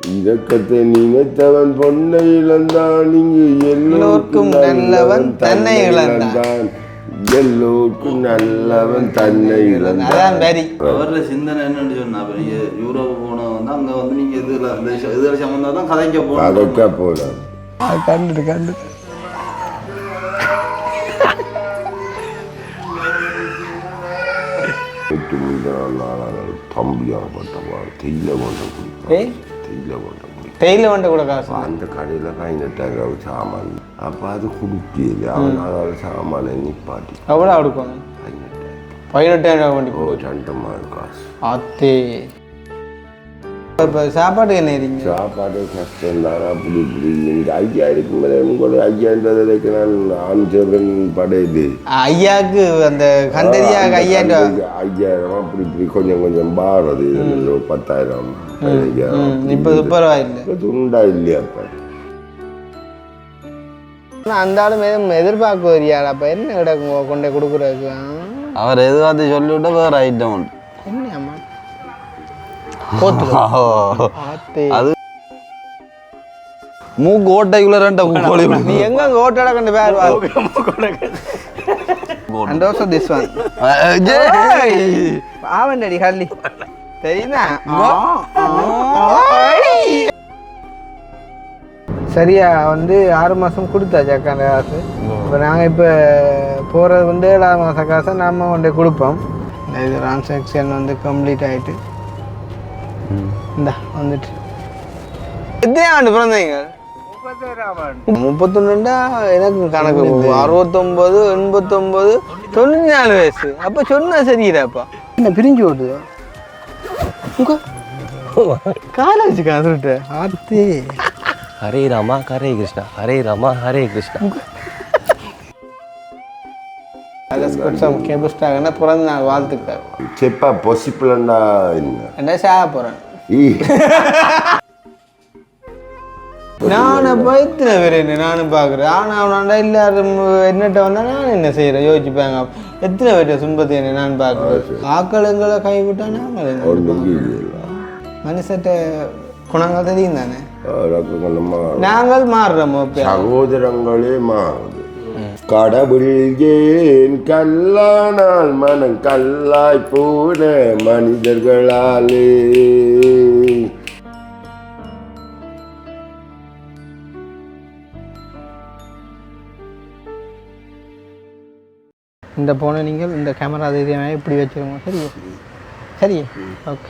இரக்கத்தை நினைத்தவன் பொன்னை இழந்தான், இங்கு எல்லோருக்கும் நல்லவன் தன்னை இழந்தான். எல்லோருக்கும் நல்லவன் தன்னை இழந்தான். அவரோட சிந்தனை என்னன்னு சொன்னா, நீங்க யூரோப் போனவங்க அங்க வந்து நீங்க இதுல சம்பந்தம் தான் கதைக்க போகலாம். கண்டு தம்பியாகப்பட்டவா தேயிலை கொண்ட கூட காசு அந்த கடையில் 18,000 சாமான். அப்போ அது குடிக்கல, அவனால் சாமானை நிப்பாட்டி எவ்வளோ கொடுக்கணும்? 18,000 வண்டி சண்டமாக காசு ஆத்தே. இப்போ சாப்பாடு என்ன இருங்க? சாப்பாடு கஷ்டம் தான். அப்படி இப்படி நீங்கள் 5,000 மேலே உங்களோட 5,000 நான் ஆஞ்சவன் படையுது. ஐயாவுக்கு அந்த கந்தரியாக 5,000 அப்படி இப்படி கொஞ்சம் பாடுறது 10,000. இப்போ பரவாயில்லை, துண்டா இல்லையா? அப்போ அந்த ஆளும் எதுவும் எதிர்பார்க்க வரியாள். அப்போ என்ன கிடக்குங்க கொண்டே கொடுக்குறதுக்கு? அவர் எதுவாக சொல்லிவிட்டா வேறு ஐட்டம் உண்டு. என்னம்மா அது மூக்கு ஓட்டைக்குள்ள ரெண்டா கோழி. நீ எங்க ஓட்டோட கண்டு பேர் சந்தோஷம். திஸ் ஒன் ஆவண்டடி ஹல்லி தெரியுதா? சரியா வந்து 6 மாதம் கொடுத்தாச்சாக்கா அந்த காசு. இப்போ நாங்கள் இப்போ போகிறது வந்து 7ஆவது மாத காசை நாம் கொண்டு கொடுப்போம். இது டிரான்சாக்ஷன் வந்து கம்ப்ளீட் ஆகிட்டு இந்தா வந்துட்டு. எத்தனை ஆண்டு பிறந்தீங்க? 31. எனக்கு கணக்கு 69, 89, 94 வயசு. அப்போ சொன்னா சரிடாப்பா. என்ன பிரிஞ்சு ஓடுது காலை வச்சு காதுட்டு ஆத்தி. ஹரே ராமா ஹரே கிருஷ்ணா, ஹரே ராமா ஹரே கிருஷ்ணா. கேபிஸ்டாகனா பிறந்த நாள் வாழ்த்துக்கள். செப்பா பாசிபிளண்டா என்ன சாக போகிறேன் நானும் பயத்தின வேறு என்ன நானும் பார்க்குறேன். ஆனால் அவனாண்டா எல்லாரும் என்னட்ட வந்தால் நான் என்ன செய்கிறேன் யோசிப்பாங்க. எத்தனை பேர்ட்ட துன்பத்தை என்ன நான் பார்க்குறேன். ஆக்களுங்களை கைவிட்டா நாங்கள் மனுஷட்ட குணங்கள் தெரியும் தானே. நாங்கள் மாறுறோம், சகோதரங்களே மாறுது. கடவுள் ஏன் கல்லானால் மனம் கல்லாய் போன மனிதர்களாலே. இந்த போனை நீங்கள் இந்த கேமரா அது இப்படி வச்சுருங்க. சரியா? சரி, ஓகே.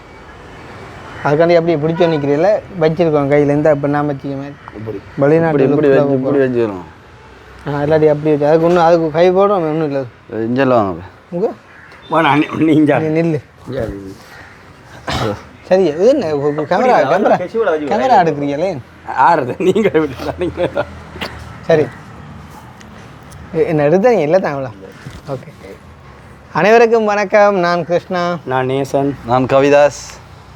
அதுக்காண்டி அப்படியே பிடிச்சோ நிற்கிறீங்கள வச்சிருக்கோம் கையில். இந்த இப்போ நான் வச்சுக்க மாதிரி வெளிநாட்டு வச்சுக்கிறோம். இல்லாட்டி அப்படி வச்சு அதுக்கு ஒன்றும் அதுக்கு கை போடும் ஒன்றும் இல்லை. இஞ்சல் வாங்க நில்லு. சரி, இது என்ன கேமரா கேமரா கேமரா எடுக்கிறீங்களே ஆறுது நீங்கள். சரி, என்ன எடுத்தீங்க இல்லை தாங்களா? ஓகே. அனைவருக்கும் வணக்கம். நான் கிருஷ்ணா. நான் நேசன். நான் கவிதாஸ்.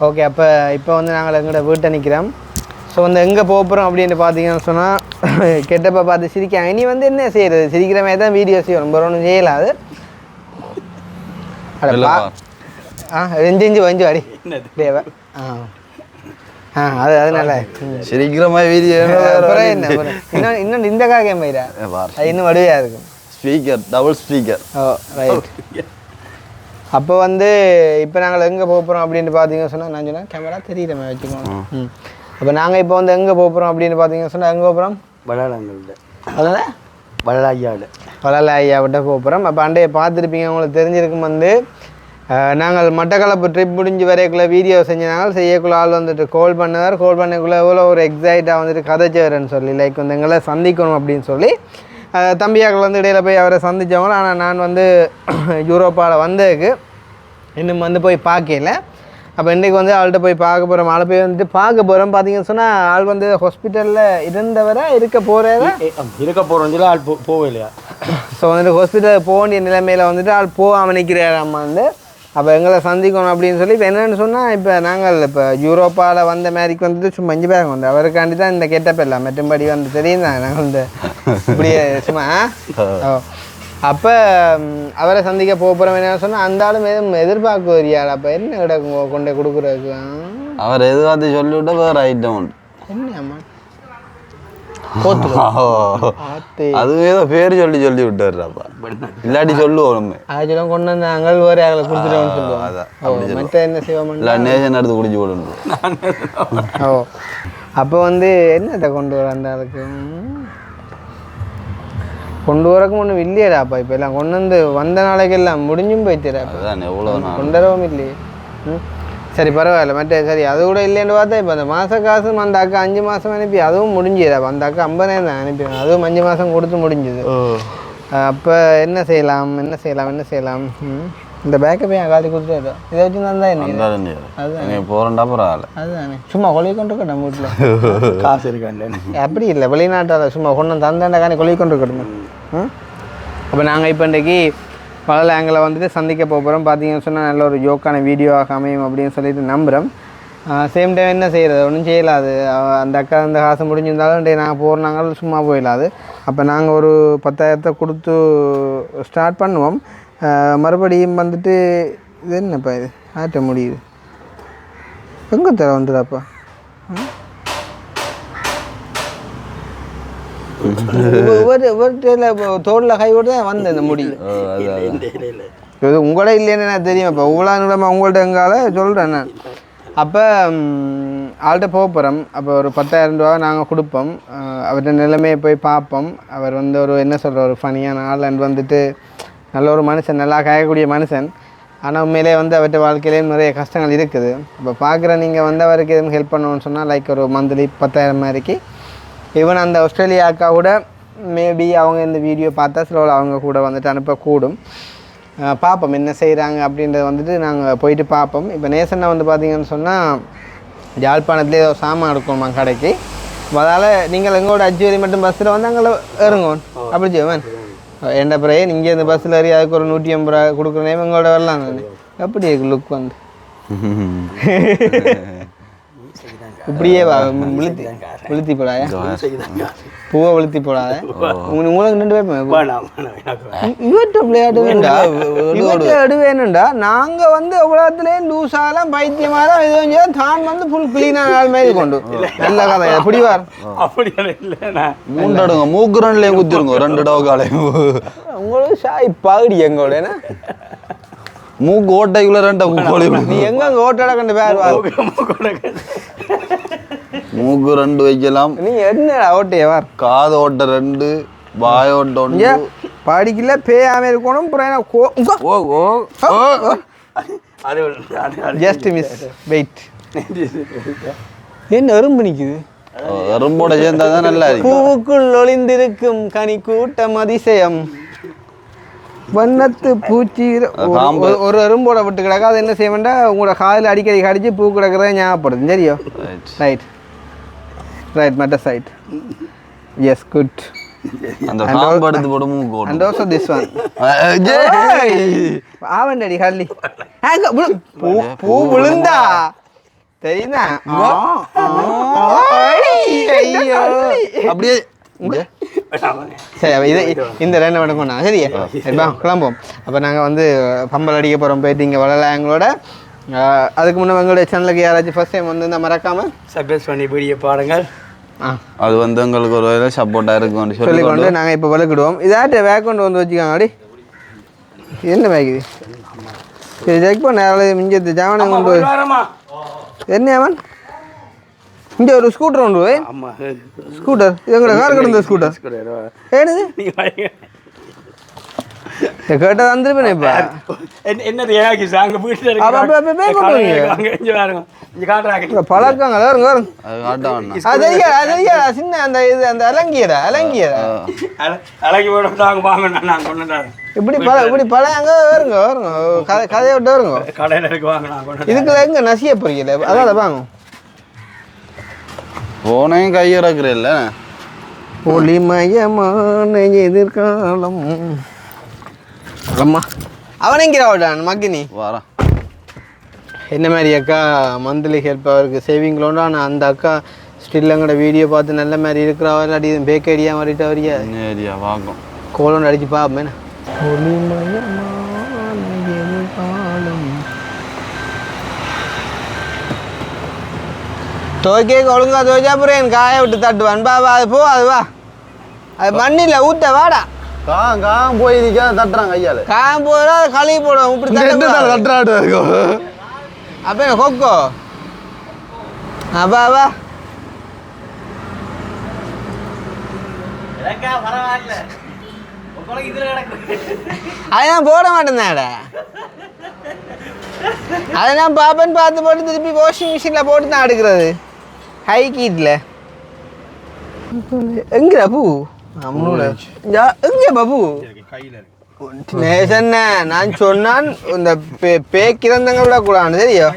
ஓகே. இப்போ வந்து நாங்கள் எங்களோட வீட்டை நிற்கிறோம். ஸோ வந்து எங்கே போகிறோம் அப்படின்னு பார்த்தீங்கன்னு சொன்னால் கெட்டப்போ பார்த்து சிரிக்காங்க. இனி வந்து என்ன செய்கிறது? சிரிக்கிற மாதிரி தான் வீடியோ செய்யணும். ரொம்ப ஒன்றும் செய்யலாது. ரெஞ்சு வஞ்சு அடி தேவை. அது அதனால சிரிக்கிற மாதிரி வீடியோ என்ன இன்னும் இந்த காகம் போயிடா அது இன்னும் வடுவையாக இருக்கும். Speaker double speaker. Oh right. அப்போ வந்து இப்போ நாங்கள் எங்கே போகிறோம் அப்படின்னு பார்த்தீங்கன்னு சொன்னால் நான் சொன்னேன் கேமரா தெரியுற மாதிரி வச்சுக்கோங்க. அப்போ நாங்கள் இப்போ வந்து எங்கே போகிறோம் அப்படின்னு பார்த்தீங்கன்னு சொன்னால் எங்கே போகிறோம்? அதனால் வளல ஐயாவிட்ட போகிறோம். அப்போ அண்டையை பார்த்துருப்பீங்க, உங்களுக்கு தெரிஞ்சிருக்கும். வந்து நாங்கள் மட்டக்களப்பு ட்ரிப் முடிஞ்சு வரைக்குள்ளே வீடியோ செஞ்சனால செய்யக்குள்ள ஆள் வந்துட்டு கால் பண்ணக்குள்ளே எவ்வளோ ஒரு எக்ஸைட்டாக வந்துட்டு கதைச்சவரன்னு சொல்லி லைக் வந்து எங்களை சந்திக்கணும் அப்படின்னு சொல்லி தம்பியாக்கள் வந்து இடையில போய் அவரை சந்தித்தவங்க. ஆனால் நான் வந்து யூரோப்பாவில் வந்ததுக்கு இன்னும் வந்து போய் பார்க்கல. அப்போ இன்றைக்கி வந்து ஆள்கிட்ட போய் பார்க்க போகிறோம். ஆளை போய் வந்துட்டு பார்க்க போகிறோம். பார்த்தீங்கன்னு சொன்னால் ஆள் வந்து ஹாஸ்பிட்டலில் இருந்தவரை இருக்க போகிறோன்னு சொல்லி ஆள் போவே இல்லையா. ஸோ வந்துட்டு ஹாஸ்பிட்டலில் போக வேண்டிய நிலைமையில் வந்துட்டு ஆள் போகாமல் நிற்கிறார் அம்மா வந்து. அப்போ எங்களை சந்திக்கணும் அப்படின்னு சொல்லி இப்போ என்னென்னு சொன்னால் இப்போ நாங்கள் இப்போ யூரோப்பாவில் வந்த மாதிரிக்கு வந்துட்டு சும்மா 5 பேர் வந்து அவருக்காண்டி தான் இந்த கெட்டப் எல்லாம் மற்றும்படி வந்து தெரியும் தான் நாங்கள் இந்த இப்படியே சும்மா. அப்போ அவரை சந்திக்க போகிறோம் என்ன சொன்னால் அந்த ஆளும் எதுவும் எதிர்பார்க்க வரியாள். அப்போ என்ன கிடக்குங்க கொண்டே கொடுக்குறதுக்கு? அவர் எதுவாத்தி சொல்லிவிட்டா வேறு ஐட்டம் உண்டு. என்ன அதுவே ஏதோ பேர் சொல்லி விட்டாருப்பா, இல்லாட்டி சொல்லுவோம் அதெல்லாம் கொண்டு வந்து அங்கே வேறு ஆகலை கொடுத்துட்டோம்னு சொல்லுவோம். மற்ற என்ன செய்வோம் இல்லை நேஷன் எடுத்து குடிச்சு போடணும். ஓ அப்போ வந்து என்னத்தை கொண்டு வராண்டா அதுக்கு கொண்டு வரக்கும் ஒன்றும் இல்லையடாப்பா. இப்போ எல்லாம் கொண்டு வந்து வந்த நாளைக்கு எல்லாம் முடிஞ்சும் போய்த்துறாப்பா, எவ்வளோ கொண்டு வரவும் இல்லையே. சரி பரவாயில்ல மற்ற சரி அது கூட இல்லைன்னு பார்த்தா இப்போ அந்த மாத காசும் அந்த அக்கா 5 மாதம் அனுப்பி அதுவும் முடிஞ்சிடாப்பா. அந்த அக்கா 50,000 தான் அனுப்பிடுவேன், அதுவும் 5 மாதம் கொடுத்து முடிஞ்சுது. அப்போ என்ன செய்யலாம் இந்த பேக்கை போய் காலி கொடுத்துட்டு இதை வச்சு தான் என்ன அதுதான் போகிறேன்டா பரவாயில்ல. அதுதானே சும்மா கொலை கொண்டு இருக்கட்டும் நம்ம வீட்டில் காசு இருக்காண்டேன்னு அப்படி இல்லை வெளிநாட்டால் சும்மா கொண்டு தந்தாண்டா காணி கொலை கொண்டு இருக்கட்டும். அப்போ நாங்கள் இப்போ இன்றைக்கி பல ஆங்கில் வந்துட்டு சந்திக்க போகிறோம். பார்த்தீங்கன்னு சொன்னால் நல்ல ஒரு ஜோக்கான வீடியோவாக அமையும் அப்படின்னு சொல்லிட்டு நம்புகிறோம். சேம் டைம் என்ன செய்கிறது ஒன்றும் செய்யலாது. அந்த அக்கா அந்த காசு முடிஞ்சிருந்தாலும் நாங்கள் போகிறனாங்களும் சும்மா போயிடலாது. அப்போ நாங்கள் ஒரு 10,000 கொடுத்து ஸ்டார்ட் பண்ணுவோம். மறுபடியும் வந்துட்டு இது என்னப்பா இது ஆட்ட முடியுது எங்கே தர வந்துடாப்பா. தோளில் கை விட்டு தான் வந்தேன் இந்த முடி. இது உங்களோட இல்லைன்னு எனக்கு தெரியும். இப்போ உங்களாம் உங்கள்கிட்ட எங்கால சொல்கிறேன் நான். அப்போ ஆள்கிட்ட போகிறோம். அப்போ ஒரு 10,000 ரூபா நாங்கள் கொடுப்போம். அவர்கிட்ட நிலைமையை போய் பார்ப்போம். அவர் வந்து ஒரு என்ன சொல்கிற ஒரு ஃபனியான ஆள் அண்ட் வந்துட்டு நல்ல ஒரு மனுஷன், நல்லா காயக்கூடிய மனுஷன். ஆனால் உண்மையிலே வந்து அவர்கிட்ட வாழ்க்கையிலேயும் நிறைய கஷ்டங்கள் இருக்குது. இப்போ பார்க்குற நீங்கள் வந்து அவருக்கு எதுவும் ஹெல்ப் பண்ணணும்னு சொன்னால் லைக் ஒரு மந்த்லி 10,000 மாதிரிக்கு ஈவன் அந்த ஆஸ்திரேலியா அக்கா கூட மேபி அவங்க இந்த வீடியோ பார்த்தா சில அவங்க கூட வந்துட்டு அனுப்பக்கூடும். பார்ப்போம் என்ன செய்கிறாங்க அப்படின்றத வந்துட்டு நாங்கள் போயிட்டு பார்ப்போம். இப்போ நேசனை வந்து பார்த்தீங்கன்னு சொன்னால் யாழ்ப்பாணத்துலேயே ஏதோ சாமான் எடுக்கணுமா கடைக்கு. அதால் நீங்கள் எங்களோட அச்சுவரி மட்டும் பஸ்ஸில் வந்து அங்கே ஏறுங்க அப்படி செய்வேன். எந்த பிறகு இங்கே இந்த பஸ்ஸில் ஏறி அதுக்கு ஒரு 150 ரூபா கொடுக்குறேன் எங்களோட வரலாம். நான் எப்படி இருக்கு லுக் வந்து இப்படியே விழுத்தி போடாத பூவை விழுத்தி போடாத. உங்களுக்கு 2 பேர் இவற்றை விளையாட்டு வேணுண்டா. நாங்கள் வந்து எவ்வளோத்துலேயே லூஸாலாம் பைத்தியமாக தான் இது தான் வந்து ஃபுல் கிளீனாக நாள் மாதிரி கொண்டு நல்ல கதை எப்படி வார் அப்படி மூண்டாடுங்க மூக்கு 2லேயும் குத்திருங்க 2 டவுக்காலையும் உங்களுக்கு ஷாய் பாடி எங்களோட மூக்கு ஓட்டைக்குள்ள 2 மூக்கோலி நீ எங்க ஓட்டோட கண்டு பேர் மூக்கு 2 வைக்கலாம். நீ என்ன ஓட்டையே வார் காது ஓட்ட 2 வாய் ஓட்ட 1 பாடிக்கல பேயாம இருக்கணும். ஜஸ்ட் மிஸ் வெயிட் என்ன எறும்பு நிக்குது. எறும்போட சேர்ந்தாதான் நல்லா இருக்கு. பூவுக்குள் ஒளிந்திருக்கும் கனி கூட்டம் அதிசயம் வண்ணத்து பூச்சி ஒரு எறும்போட விட்டு கிடக்க. அது என்ன செய்ய வேண்டாம் உங்களோட காதில் அடிக்கடி கடிச்சு பூ கிடக்கிறத ஞாபகப்படுது. சரியோ ரைட் ரைட் மட்ட சைட் எஸ் குட். அந்த பாம்பு எடுத்து போடு மூக்கு and also this one ஆவண்டடி ஹல்லி பூ விழுந்தா தெரியுதா ஐயோ அப்படியே சரி. இது இந்த 2 வணக்கம் நான் சரியா சரிப்பா கிளம்போம். அப்போ நாங்கள் வந்து பம்பல் அடிக்க போகிறோம். போயிட்டு இங்கே வரலாம் எங்களோட. அதுக்கு முன்னே எங்களுடைய சேனலுக்கு யாராச்சும் ஃபர்ஸ்ட் டைம் வந்து இந்த மறக்காமல் சப்ஸ்கிரைப் பண்ணி வீடியோ பாருங்கள். அது வந்து எங்களுக்கு ஒரு சப்போர்ட்டாக இருக்கும் சொல்லிக்கொண்டு நாங்கள் இப்போ வளர்க்கிடுவோம். இதாட்ட வேக்கௌண்ட் வந்து வச்சுக்காங்க. அப்படி என்ன வேக்குது சரி செக் பண்ண மிஞ்சத்து ஜாவனை கொண்டு என்ன அவன் இங்கே ஒரு ஸ்கூட்டர் உண்டு. ஸ்கூட்டர் இது எங்களோட கார் கிடந்த ஸ்கூட்டர் ஏனுது கேட்டது வந்துருப்பேன். இப்போ என்னது அங்கே வீட்டில் பழக்கம் சின்ன அந்த இது அந்த அலங்கியரா அலங்கி வாங்க இப்படி இப்படி பழைய அங்கே வருங்க வருங்க கதையை விட்டு வருங்க கடையில் இருக்கு வாங்க. இதுக்குள்ள எங்கே நசிய போறீங்களே அதான் வாங்க போனையும் கையிறக்குறேல்ல ஒளிமயமான எதிர்காலம் அம்மா அவன் எங்கிறான் மக்கினி வாரான். என்ன மாதிரி அக்கா மந்த்லி ஹெல்ப் அவருக்கு சேவிங் லோன். ஆனால் அந்த அக்கா ஸ்டில் எங்களோட வீடியோ பார்த்து நல்ல மாதிரி இருக்கிறா இல்லாட்டி பேக் ஐடியா மாறிட்டு வரியா ஏரியா வாங்கும் கோலோன் அடிச்சு பார்ப்பேன். ஒளிமயமான எதிர்காலம் துவைக்க ஒழுங்கா துவைச்சா அப்புறம் என் காய விட்டு தட்டுவான் வா அது போ அது வா அது மண்ணில் ஊட்ட வாடா காம் போய் தட்டுறாங்க கையால் காயம் போகிறா கழுவி போடுவோம் இப்படி தட்டுறாடு இருக்கும் அப்போ என்ன கொக்கோ வா வா அதெல்லாம் போட மாட்டேன்டா அதெல்லாம் பாப்பன் பார்த்து போட்டு திருப்பி வாஷிங் மிஷினில் போட்டு தான் எடுக்கிறது ஹை கீட்டில் எங்கடா பூ அம்மனோட எங்கே பாபு நேசன்ன நான் சொன்னான் இந்த பேக்கிறந்தங்க விடக்கூடாது சரியா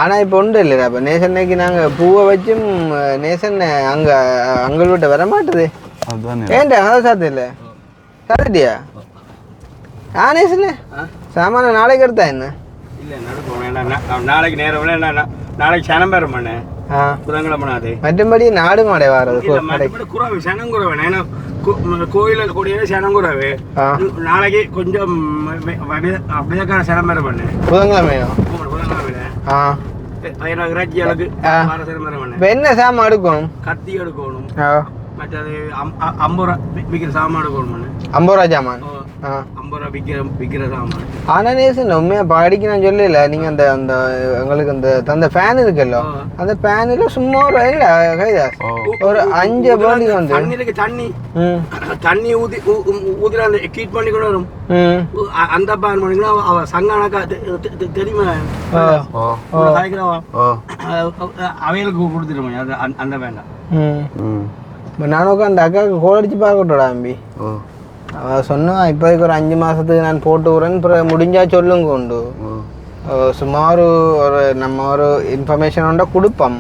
ஆனால் இப்போ ஒன்றும் இல்லைடா இப்போ நேசன்னைக்கு நாங்கள் பூவை வச்சும் நேசன் அங்கே அங்கே விட்ட வர மாட்டுது ஏன்டா அதை சாத்து இல்லை சாத்திட்டியா நேசன் சாமான நாளைக்கு எடுத்தா என்ன இல்லை நடுப்போம் நாளைக்கு நேரம் நாளைக்கு சனம் பெற மாட்டேன் புதன்கிழமை மற்றபடி நாடு மாடை வாரது குறவு சனம் குறவு ஏன்னா கோயிலில் கூடிய சனம் குறவு நாளைக்கு கொஞ்சம் அப்படியே சனம் பெற பண்ணேன் புதன்கிழமையோ இப்போ என்ன சாமான் எடுக்கணும் கத்தி எடுக்கணும் மற்றது 50 ரூபா விற்கிற சாமான் எடுக்கணும் 50 ரூபா சாமான் 50 ரூபா விற்கிற சாமான் ஆனால் நேசன் உண்மையாக படிக்க நான் சொல்லல நீங்கள் அந்த அந்த எங்களுக்கு அந்த ஃபேன் இருக்குல்ல அந்த ஃபேனில் சும்மா ஒரு இல்லை கைதாஸ் ஒரு 5 பாடி வந்து தண்ணி ஊற்றி அந்த கீட் பண்ணி கூட வரும் அந்த பேன் பண்ணிங்கன்னா அவ சங்கானக்கா தெரியுமா அவைகளுக்கு கொடுத்துருவோம் அந்த பேன் இப்போ நானும் அந்த அக்காவுக்கு கோல் அடிச்சு பார்க்கட்டோடா தம்பி அவள் சொன்னான் இப்போதைக்கு ஒரு 5 மாதத்துக்கு நான் போட்டு விட்றேன்னு அப்புறம் முடிஞ்சா சொல்லுங்க உண்டு சுமார் ஒரு நம்ம ஒரு இன்ஃபர்மேஷன் உண்டா கொடுப்போம்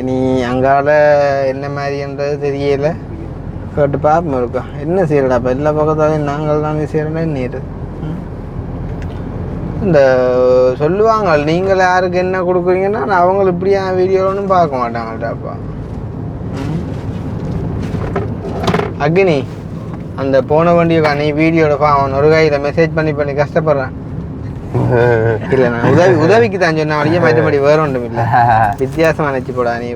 இனி அங்கால என்ன மாதிரின்றது தெரியல கேட்டு பார்ப்போம் இருக்கா என்ன செய்யறடா இப்போ எல்லா பக்கத்தாலையும் நாங்கள் தானே செய்கிறோன்னா நீர் இந்த சொல்லுவாங்க நீங்கள் யாருக்கு என்ன கொடுக்குறீங்கன்னா அவங்க இப்படியா வீடியோன்னு பார்க்க மாட்டாங்கள்டாப்பா அக்னி அந்த போன வண்டியை நீ வீடியோட அவன் ஒரு கையில் மெசேஜ் பண்ணி கஷ்டப்படுறான் இல்லை நான் உதவிக்கு தான் சொன்ன வழியே மற்றபடி வேற ஒன்றும் இல்லை வித்தியாசமாக நினச்சி போடா நீ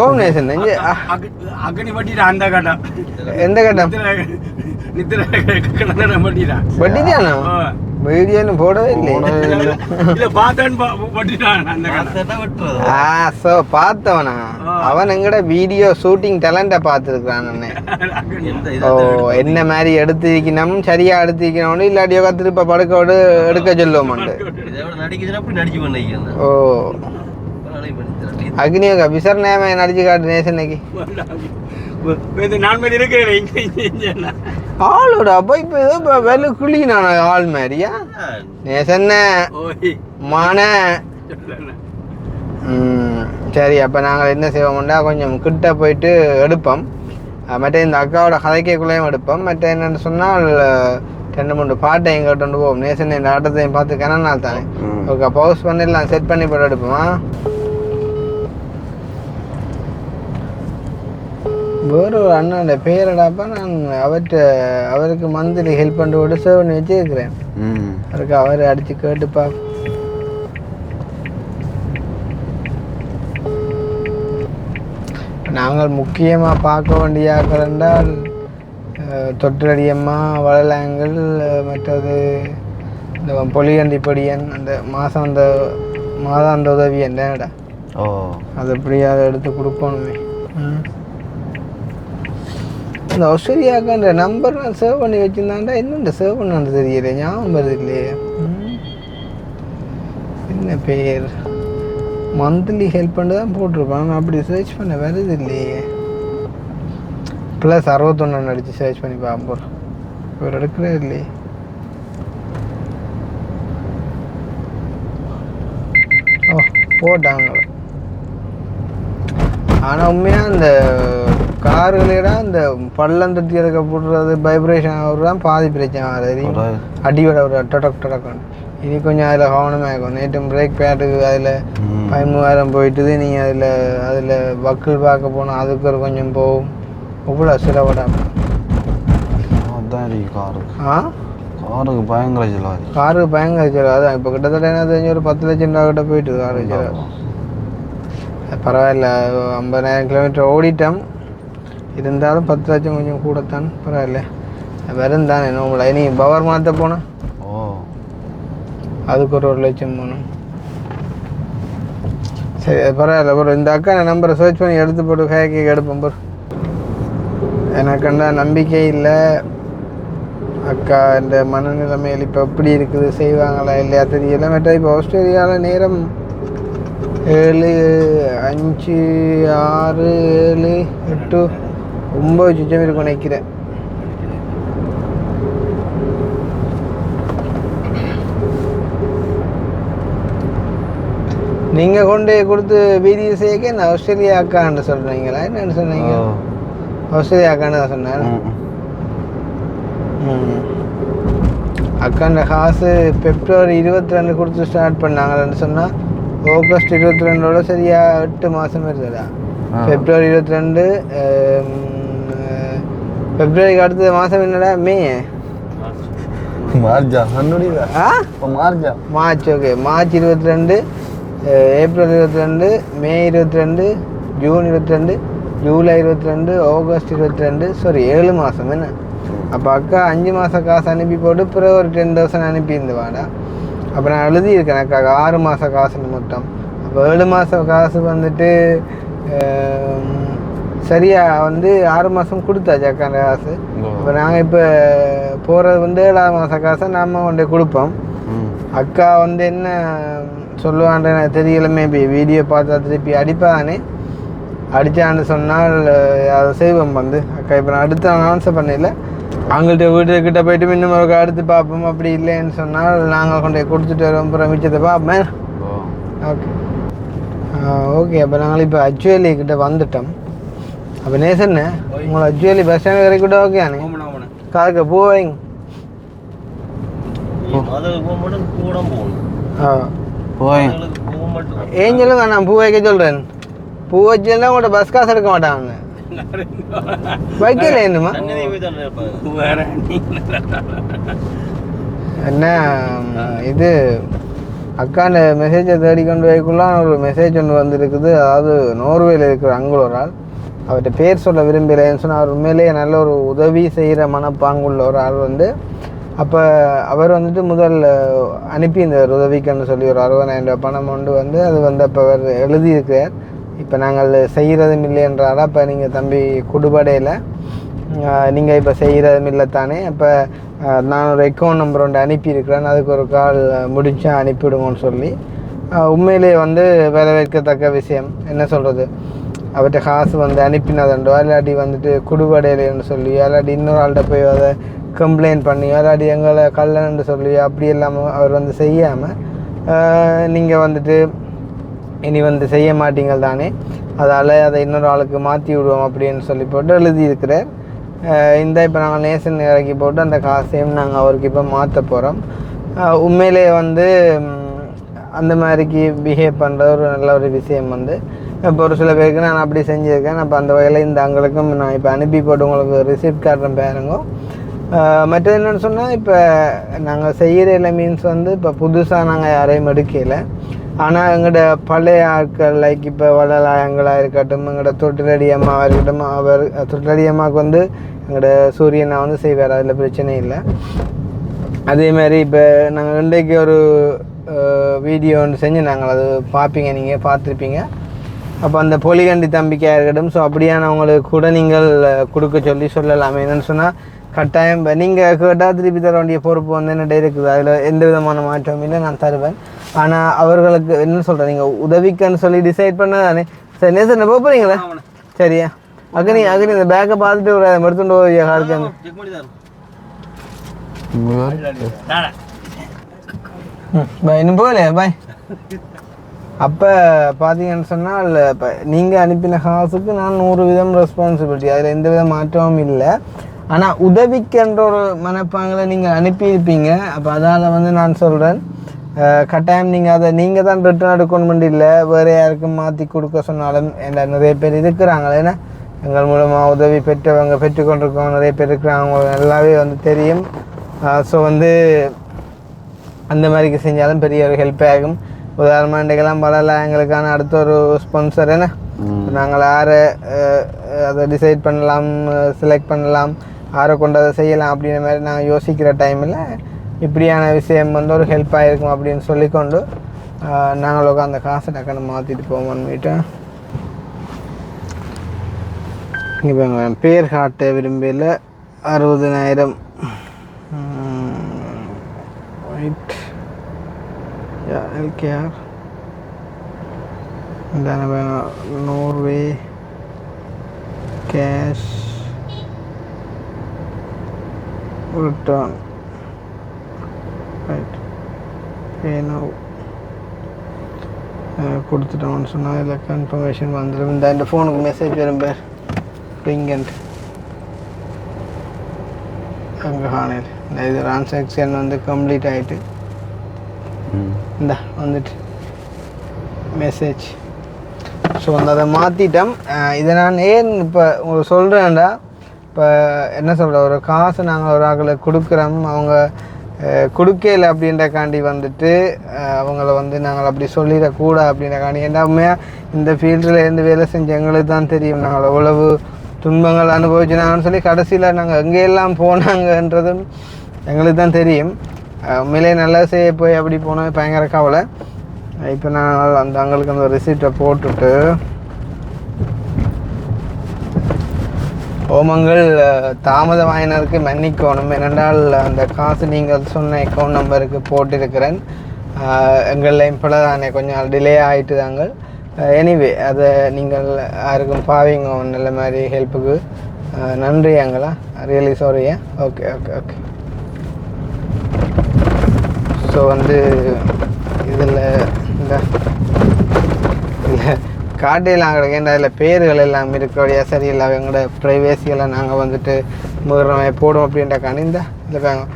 ஓம் நேசன் நெஞ்சு அக்னி வட்டிடா அந்த கட்டம் எந்த கட்டம் வட்டிட்டானா வீடியோன்னு போடவே இல்லை பார்த்தவனா அவன் எங்கட வீடியோ ஷூட்டிங் டேலண்ட பார்த்துருக்கான் ஓ என்ன மாதிரி எடுத்திருக்கணும் சரியா எடுத்திருக்கணும் இல்லாட்டியோ திருப்ப படுக்கோடு எடுக்க சொல்லுவோம் ஓ அக்னியோக விசரணை நடிச்சு காட்டு நேசன்னைக்கு ஆளோட அப்போ இப்போ ஏதோ இப்போ வெள்ளு குளினான ஆள் மாதிரியா நேசன்ன மான சரி அப்போ நாங்கள் என்ன செய்வோம்னா கொஞ்சம் கிட்ட போயிட்டு எடுப்போம் மற்ற இந்த அக்காவோட கதைக்குள்ளேயும் எடுப்போம் மற்ற என்னென்னு சொன்னால் 2-3 பாட்டை எங்கே கொண்டு போவோம் நேசன் இந்த ஆட்டத்தையும் பார்த்து கணநாள் தானே ஓகே பவுஸ் பண்ணிடலாம் செட் பண்ணி போட்டு எடுப்போமா வேறு ஒரு அண்ணனோட பேரடாப்பா நான் அவருக்கு மந்த்லி ஹெல்ப் பண்ணி விட சேவ் பண்ணி வச்சுருக்கிறேன் அதுக்கு அவர் அடித்து கேட்டுப்பா நாங்கள் முக்கியமாக பார்க்க வேண்டிய ஆக்கள் என்றால் தொற்றடியம்மா வளலாங்கள் மற்றது இந்த பொலிகண்டி பொடியன் அந்த மாதாந்த உதவி என்னடா அது எப்படியா அதை எடுத்து கொடுப்போனுமே அந்த ஆஸ்திரேலியாவுக்கு நம்பர் நான் சேவ் பண்ணி வச்சுருந்தாண்டா என்னென்ன சேவ் பண்ணான்னு தெரியல ஞாபகம் வருது இல்லையே என்ன பேர் மந்த்லி ஹெல்ப் பண்ணி தான் போட்டிருப்பான் நான் அப்படி சர்ச் பண்ண வருது இல்லையே ப்ளஸ் 61 அடித்து சர்ச் பண்ணி பார்ப்போம் இவர் எடுக்கிறே இல்லையே ஓ போட்டாங்க ஆனால் உண்மையாக அந்த கார்களிட அந்த பள்ளம் தட்டி அதுக்கு போடுறது வைப்ரேஷன் ஆகுறதான் பாதி பிரச்சனை ஆகுது அடியோட ஒரு டொடக் இனி கொஞ்சம் அதில் கவனமாக இருக்கும் நேற்று பிரேக் பேட்டுக்கு அதில் 13,000 போயிட்டுது நீங்கள் அதில் வக்கல் பார்க்க போனால் அதுக்கு ஒரு கொஞ்சம் போகும் இவ்வளோ சிலவிடாம காருக்கு பயங்கர செலவாச்சு. காருக்கு பயங்கர செலவு. அதான் இப்போ கிட்டத்தட்ட என்ன தெரிஞ்சு ஒரு 10 லட்சம் ரூபா கிட்ட போயிட்டு காரு செலவு. பரவாயில்ல, 50,000 கிலோமீட்டர் ஓடிட்டோம். இருந்தாலும் 10 லட்சம் கொஞ்சம் கூடத்தான். பரவாயில்ல, வெறும் தானே நம்மள. நீ பவர் மாற்ற போனோம், அதுக்கு ஒரு 1 லட்சம் போகணும். சரி பரவாயில்ல ப்ரோ. இந்த அக்கா நம்பரை சர்ச் பண்ணி எடுத்து போட்டு கேக் எடுப்போம் ப்ரோ. எனக்குண்டா நம்பிக்கை இல்லை அக்கா. இந்த மனநிலைமையில் இப்போ எப்படி இருக்குது, செய்வாங்களா இல்லையா தெரியல. மற்ற இப்போ ஆஸ்திரேலியாவில் நேரம் 7, 5, 6, 7, 8, 9 சுச்சம் இருக்கும் நினைக்கிறேன். நீங்கள் கொண்டு கொடுத்து வீடியோ செய்ய நான் ஆஸ்திரேலியா அக்கான்னு சொல்கிறீங்களா? என்னன்னு சொன்னீங்க? ஆஸ்திரேலியா அக்கான்னு தான் சொன்னேன். அக்காண்ட காசு பிப்ரவரி 22 கொடுத்து ஸ்டார்ட் பண்ணாங்கன்னு சொன்னால் ஆகஸ்ட் 22ஓட சரியாக 8 மாதம் இருக்குதா? பிப்ரவரி 22, பிப்ரவரிக்கு அடுத்த மாதம் என்னடா? மார்ச். ஓகே, மார்ச் 22, ஏப்ரல் 22, மே 22, ஜூன் 22, ஜூலை 22, ஆகஸ்ட் 22. சாரி, 7 மாதம் என்ன? அப்போ அக்கா 5 மாதம் காசு அனுப்பி போட்டு பிறகு ஒரு 10,000 அனுப்பியிருந்துவாடா. அப்போ நான் எழுதியிருக்கேன் அக்கா 6 மாதம் காசுன்னு மொத்தம். அப்போ 7 மாதம் காசு வந்துட்டு சரியாக வந்து 6 மாதம் கொடுத்தாச்சு அக்காண்ட காசு. இப்போ நாங்கள் இப்போ போகிறது வந்து 7ஆம் மாதம் காசை நாம் கொண்டு கொடுப்போம். அக்கா வந்து என்ன சொல்லுவான்ற தெரியல. மேபி வீடியோ பார்த்தா திருப்பி அடிப்பாதானே. அடித்தான்னு சொன்னால் அதை செய்வோம் வந்து அக்கா. இப்போ நான் அடுத்து ஆன்சர் பண்ணல. அவங்கள்ட்ட வீட்டுக்கிட்ட போயிட்டு இன்னும் ஒரு அடுத்து பார்ப்போம். அப்படி இல்லைன்னு சொன்னால் நாங்கள் கொண்டு கொடுத்துட்டு வரோம். அப்புறம் மிச்சத்தை பார்ப்பேன். Okay okay. அப்போ நாங்கள் இப்போ அச்சுவேலி கிட்ட வந்துட்டோம். அப்போ நேசன் உங்களை அச்சுவேலி பஸ் ஸ்டாண்ட் வரைக்கும் கூட ஓகேண்ணே? காருக்கு பூ வைங்க. ஏன் சொல்லுங்க, நான் பூ வைக்க சொல்கிறேன். பூ வச்சுன்னா உங்கள்கிட்ட பஸ் காசு எடுக்க மாட்டாங்க. வைக்கல என்னமா என்ன இது அக்காண்ட மெசேஜை தேடி கொண்டு வைக்குள்ள ஒரு மெசேஜ் ஒன்று வந்துருக்குது. அதாவது நோர்வேல இருக்கிற அங்கே ஒரு ஆள், அவர்கிட்ட பேர் சொல்ல விரும்பலைன்னு சொன்னால் அவர் உண்மையிலேயே நல்ல ஒரு உதவி செய்கிற மனப்பாங்குள்ள ஒரு ஆள் வந்து. அப்போ அவர் வந்துட்டு முதல் அனுப்பி இந்த உதவிக்குன்னு சொல்லி ஒரு 60,000 ரூபாய் பணம் கொண்டு வந்து அது வந்து அப்போ அவர் எழுதியிருக்கிறார். இப்போ நாங்கள் செய்கிறதும் இல்லைன்றால் அப்போ நீங்கள் தம்பி குடுபடையில் நீங்கள் இப்போ செய்கிறதும் இல்லைத்தானே. அப்போ நான் ஒரு அக்கௌண்ட் நம்பர் ஒன்று அனுப்பியிருக்கிறேன், அதுக்கு ஒரு கால் முடிச்சா அனுப்பிவிடுங்கன்னு சொல்லி. உண்மையிலே வந்து வரவேற்கத்தக்க விஷயம். என்ன சொல்கிறது, அவர்கிட்ட காசு வந்து அனுப்பினதுண்டோ இல்லாட்டி வந்துட்டு குடுபடையிலன்னு சொல்லி இல்லாட்டி இன்னொரு ஆள்கிட்ட போய் அதை கம்ப்ளைண்ட் பண்ணி இல்லாட்டி எங்களை கல்லன்னு சொல்லி அப்படி இல்லாமல் அவர் வந்து செய்யாமல் நீங்கள் வந்துட்டு இனி வந்து செய்ய மாட்டீங்க தானே, அதால் அதை இன்னொரு ஆளுக்கு மாற்றி விடுவோம் அப்படின்னு சொல்லி போட்டு எழுதியிருக்கிறார். இந்த இப்போ நாங்கள் நேசன் இறக்கி போட்டு அந்த காசையும் நாங்கள் அவருக்கு இப்போ மாற்ற போகிறோம். உண்மையிலே வந்து அந்த மாதிரிக்கு பிஹேவ் பண்ணுற ஒரு நல்ல ஒரு விஷயம் வந்து இப்போ ஒரு சில பேருக்கு நான் அப்படி செஞ்சுருக்கேன். அப்போ அந்த வகையில் இந்த அங்களுக்கும் நான் இப்போ அனுப்பி போட்டு உங்களுக்கு ரிசிப்ட் காட்டுறேன் பாருங்க. மற்றது என்னென்னு சொன்னால் இப்போ நாங்கள் செய்கிற மீன்ஸ் வந்து இப்போ புதுசாக நாங்கள் யாரையும் எடுக்கலை. ஆனால் எங்களோட பழைய ஆட்கள் லைக் இப்போ வளலாயங்களாக இருக்கட்டும், எங்களோட தொட்டிலடி அம்மாவாக இருக்கட்டும், அவர் தொட்டிலடி அம்மாவுக்கு வந்து எங்களோட சூரியனை வந்து செய்வார், அதில் பிரச்சனை இல்லை. அதேமாதிரி இப்போ நாங்கள் இன்றைக்கு ஒரு வீடியோ ஒன்று செஞ்சு நாங்கள் அது பார்ப்பீங்க, நீங்கள் பார்த்துருப்பீங்க. அப்போ அந்த பொலிகண்டி தம்பிக்கையாக இருக்கட்டும், ஸோ அப்படியானவங்களுக்கு கூட நீங்கள் கொடுக்க சொல்லி சொல்லலாமே. என்னென்னு சொன்னால் கட்டாயம் நீங்கள் கேட்டால் திருப்பி தர வேண்டிய பொறுப்பு வந்து என்னிட்ட இருக்குது, அதில் எந்த விதமான மாற்றமும் இல்லை, நான் தருவேன். ஆனால் அவர்களுக்கு என்ன சொல்கிறேன், நீங்கள் உதவிக்குன்னு சொல்லி டிசைட் பண்ண தானே. சரி நேசன் போகிறீங்களா? சரியா அக்னி இந்த பேக்கை பார்த்துட்டு ஒரு எடுத்துட்டு போய் காருக்காங்க. பாய் இன்னும் போகலையா பாய்? அப்போ பார்த்தீங்கன்னு சொன்னால் இப்போ நீங்கள் அனுப்பின காசுக்கு நான் 100% ரெஸ்பான்சிபிலிட்டி, அதில் எந்த வித மாற்றமும் இல்லை. ஆனால் உதவிக்கின்ற ஒரு மனப்பாங்களை நீங்கள் அனுப்பியிருப்பீங்க. அப்போ அதால் வந்து நான் சொல்கிறேன், கட்டாயம் நீங்கள் அதை நீங்கள் தான் ரிட்டர்ன் எடுக்கணும் இல்லை, வேறு யாருக்கும் மாற்றி கொடுக்க சொன்னாலும் என்ன நிறைய பேர் இருக்கிறாங்களே. ஏன்னா எங்கள் மூலமாக உதவி பெற்றவங்க பெற்றுக்கொண்டிருக்கவங்க நிறைய பேர் இருக்கிறாங்க, நல்லாவே வந்து தெரியும். ஸோ வந்து அந்த மாதிரிக்கு செஞ்சாலும் பெரிய ஒரு ஹெல்ப் ஆகும். உதாரணமாக இன்றைக்கெல்லாம் பலலாம் எங்களுக்கான அடுத்த ஒரு ஸ்பான்சர் என்ன நாங்கள் யாரை அதை டிசைட் பண்ணலாம், செலக்ட் பண்ணலாம், யாரை கொண்டு அதை செய்யலாம் அப்படின்ற மாதிரி நாங்கள் யோசிக்கிற டைமில் இப்படியான விஷயம் வந்து ஒரு ஹெல்ப்பாக இருக்கும் அப்படின்னு சொல்லிக்கொண்டு நாங்கள் அந்த காசை டக்குன்னு மாற்றிட்டு போவோம் வீட்டை. இப்போ பேர் காட்ட விரும்பியில் 60,000 white LKR Norway cash return right ஏனோ கொடுத்துட்டோம்னு சொன்னால் இதில் கன்ஃபர்மேஷன் வந்துடும். இந்த ஃபோனுக்கு மெசேஜ் வரும் பேர் ரிங்கண்ட் அங்கே காணையில் இது ட்ரான்சாக்ஷன் வந்து கம்ப்ளீட் ஆகிட்டு இந்த வந்துட்டு மெசேஜ். ஸோ அதை மாற்றிட்டோம். இதை நான் ஏன் இப்போ உங்களுக்கு சொல்கிறேன்டா, இப்போ என்ன சொல்கிற ஒரு காசு நாங்கள் ஒரு ஆக்களை கொடுக்குறோம், அவங்க கொடுக்கல அப்படின்றக்காண்டி வந்துட்டு அவங்கள வந்து நாங்கள் அப்படி சொல்லிடக்கூடாது அப்படின்றக்காண்டி. ஏன்னா உண்மையாக இந்த ஃபீல்டில் இருந்து வேலை செஞ்ச எங்களுக்கு தான் தெரியும் நாங்கள் எவ்வளவு துன்பங்கள் அனுபவிச்சுனாங்கன்னு சொல்லி கடைசியில் நாங்கள் எங்கெல்லாம் போனாங்கன்றதும் எங்களுக்கு தான் தெரியும். உண்மையிலே நல்லா செய்ய போய் அப்படி போனோம் பயங்கர கவலை. இப்போ நான் அந்த அவங்களுக்கு அந்த ரிசிப்டை போட்டுட்டு ஓமங்கள் தாமத வாயினருக்கு மன்னிக்கணும், ஏனென்றால் அந்த காசு நீங்கள் சொன்ன அக்கௌண்ட் நம்பருக்கு போட்டிருக்கிறேன். எங்கள்லையும் பல தானே கொஞ்சம் டிலே ஆகிட்டு தாங்க. எனிவே அதை நீங்கள் யாருக்கும் பாவீங்க நல்ல மாதிரி ஹெல்ப்புக்கு நன்றி அங்களா, ரியலி சாரியா. Okay okay okay. ஸோ வந்து இதில் இந்த இல்லை காட்டையெல்லாம் கிடைக்கின்ற அதில் பேர்கள் எல்லாம் இருக்கக்கூடிய சரியில்லை, எங்களோட ப்ரைவேசியெல்லாம் நாங்கள் வந்துட்டு முதல்ல போடும் அப்படின்றக்காண்டி இந்த இதில்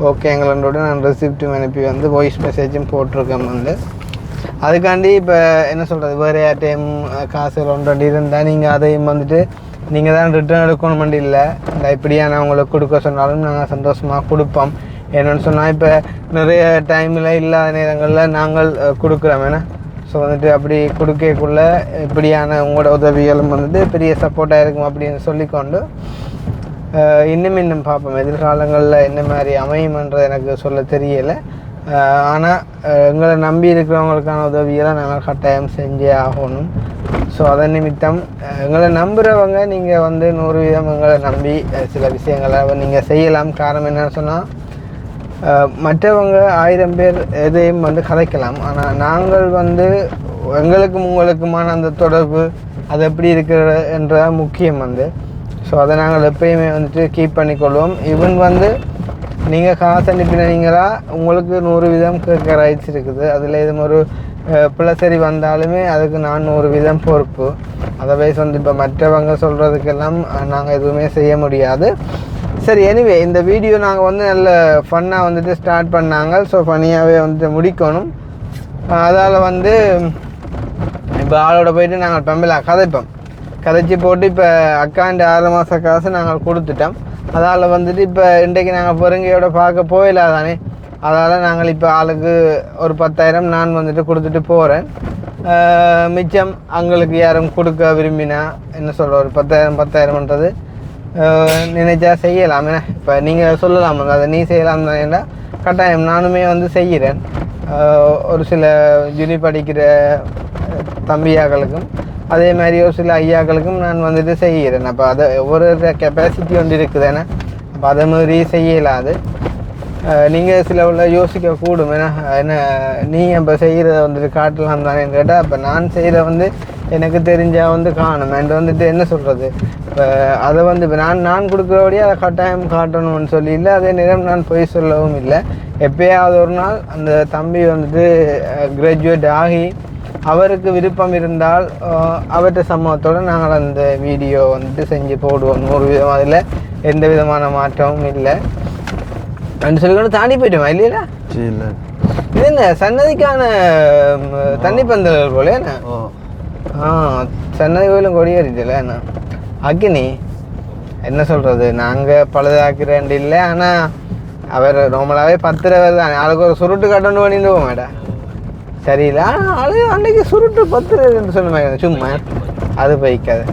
ஓகே எங்களோட நான் ரெசிப்டும் அனுப்பி வந்து வாய்ஸ் மெசேஜும் போட்டிருக்கேன் வந்து. அதுக்காண்டி இப்போ என்ன சொல்கிறது, வேறு டைம் காசு ஒன்று இருந்தால் நீங்கள் அதையும் வந்துட்டு நீங்கள் தான் ரிட்டர்ன் எடுக்கணும் இல்லை, இந்த இப்படியானவங்களுக்கு கொடுக்க சொன்னாலும் நாங்கள் சந்தோஷமாக கொடுப்போம். என்னென்னு சொன்னால் இப்போ நிறைய டைமில் இல்லாத நேரங்களில் நாங்கள் கொடுக்குறோம் ஏன்னா. ஸோ வந்துட்டு அப்படி கொடுக்கக்குள்ள இப்படியான உங்களோட உதவிகளும் வந்துட்டு பெரிய சப்போர்ட்டாக இருக்கும் அப்படின்னு சொல்லிக்கொண்டு இன்னும் பார்ப்போம் எதிர்காலங்களில் என்ன மாதிரி அமையும்ன்றது எனக்கு சொல்ல தெரியலை. ஆனால் எங்களை நம்பி இருக்கிறவங்களுக்கான உதவியெல்லாம் நாங்கள் கட்டாயம் செஞ்சே ஆகணும். ஸோ அதன் நிமித்தம் எங்களை நம்புகிறவங்க நீங்கள் வந்து 100% எங்களை நம்பி சில விஷயங்களை நீங்கள் செய்யலாம். காரணம் என்னன்னு சொன்னால் மற்றவங்க 1000 பேர் எதையும் வந்து கதைக்கலாம், ஆனால் நாங்கள் வந்து எங்களுக்கும் உங்களுக்குமான அந்த தொடர்பு அது எப்படி இருக்கிற என்ற முக்கியம் வந்து. ஸோ அதை நாங்கள் எப்பயுமே வந்துட்டு கீப் பண்ணிக்கொள்வோம். ஈவன் வந்து நீங்கள் காசு அனுப்பினீங்களா உங்களுக்கு 100% கேட்க ரைட்ஸ் இருக்குது. அதில் எதுவும் ஒரு பிளசரி வந்தாலுமே அதுக்கு நான் 100% பொறுப்பு. அதர்வைஸ் வந்து இப்போ மற்றவங்க சொல்கிறதுக்கெல்லாம் நாங்கள் எதுவுமே செய்ய முடியாது. சரி, எனிவே இந்த வீடியோ நாங்கள் வந்து நல்ல ஃபன்னாக வந்துட்டு ஸ்டார்ட் பண்ணாங்க. ஸோ ஃபன்னியாகவே வந்துட்டு முடிக்கணும். அதால் வந்து இப்போ ஆளோட போயிட்டு நாங்கள் பெம்பலாக கதைச்சி போட்டு இப்போ அக்காண்டு 6 மாத காசு நாங்கள் கொடுத்துட்டோம். அதால் வந்துட்டு இப்போ இன்றைக்கு நாங்கள் பெருங்கையோட பார்க்க போயிடாதானே, அதால் நாங்கள் இப்போ ஆளுக்கு ஒரு 10,000 நான் வந்துட்டு கொடுத்துட்டு போகிறேன். மிச்சம் அவங்களுக்கு யாரும் கொடுக்க விரும்பினா என்ன சொல்கிற ஒரு 10,000 நினைச்சா செய்யலாம். ஏன்னா இப்போ நீங்கள் சொல்லலாம் அதை நீ செய்யலாம் தானேன்னா கட்டாயம் நானுமே வந்து செய்கிறேன். ஒரு சில யூனி படிக்கிற தம்பியாக்களுக்கும் அதே மாதிரி ஒரு சில ஐயாக்களுக்கும் நான் வந்துட்டு செய்கிறேன். அப்போ அதை ஒவ்வொரு கெப்பாசிட்டி வந்து இருக்குது. ஏன்னா அப்போ அதை மாதிரி செய்யலாது. நீங்கள் சில உள்ள யோசிக்கக்கூடும். ஏன்னா என்ன நீ இப்போ செய்கிறத வந்துட்டு காட்டலாம் தானேன்னு கேட்டால் அப்போ நான் செய்கிற வந்து எனக்கு தெரிஞ்சால் வந்து காணும். அண்ட் வந்துட்டு என்ன சொல்கிறது, இப்போ அதை வந்து இப்போ நான் கொடுக்குறபடியே அதை கட்டாயம் காட்டணும்னு சொல்லி இல்லை, அதே நேரம் நான் பொய் சொல்லவும் இல்லை. எப்போயாவது ஒரு நாள் அந்த தம்பி வந்துட்டு கிராஜுவேட் ஆகி அவருக்கு விருப்பம் இருந்தால் அவர்கிட்ட சம்பவத்தோடு நாங்கள் அந்த வீடியோ வந்துட்டு செஞ்சு போடுவோம். 100% அதில் எந்த விதமான மாற்றமும் இல்லை. ரெண்டு சொல்லிக்கொண்டு தாண்டி போயிட்டோமா இல்லையா? இல்லை இது என்ன சன்னதிக்கான தண்ணி பந்தல்கள் போல என்ன? சன்னதி கோயிலும் கொடியேறிட்டல என்ன அக்கினி என்ன சொல்கிறது, நாங்கள் பழுதாக்கிறேன் இல்லை. ஆனால் அவர் நார்மலாகவே 10 ரூபா தானே, ஆளுக்கு ஒரு சுருட்டு கட்டணும் பண்ணிட்டு போக மாட்டா சரியில்லை. ஆனால் ஆளு அன்னைக்கு சுருட்டு 10 ரூபான்னு சொன்ன சும்மா அது பைக்காது.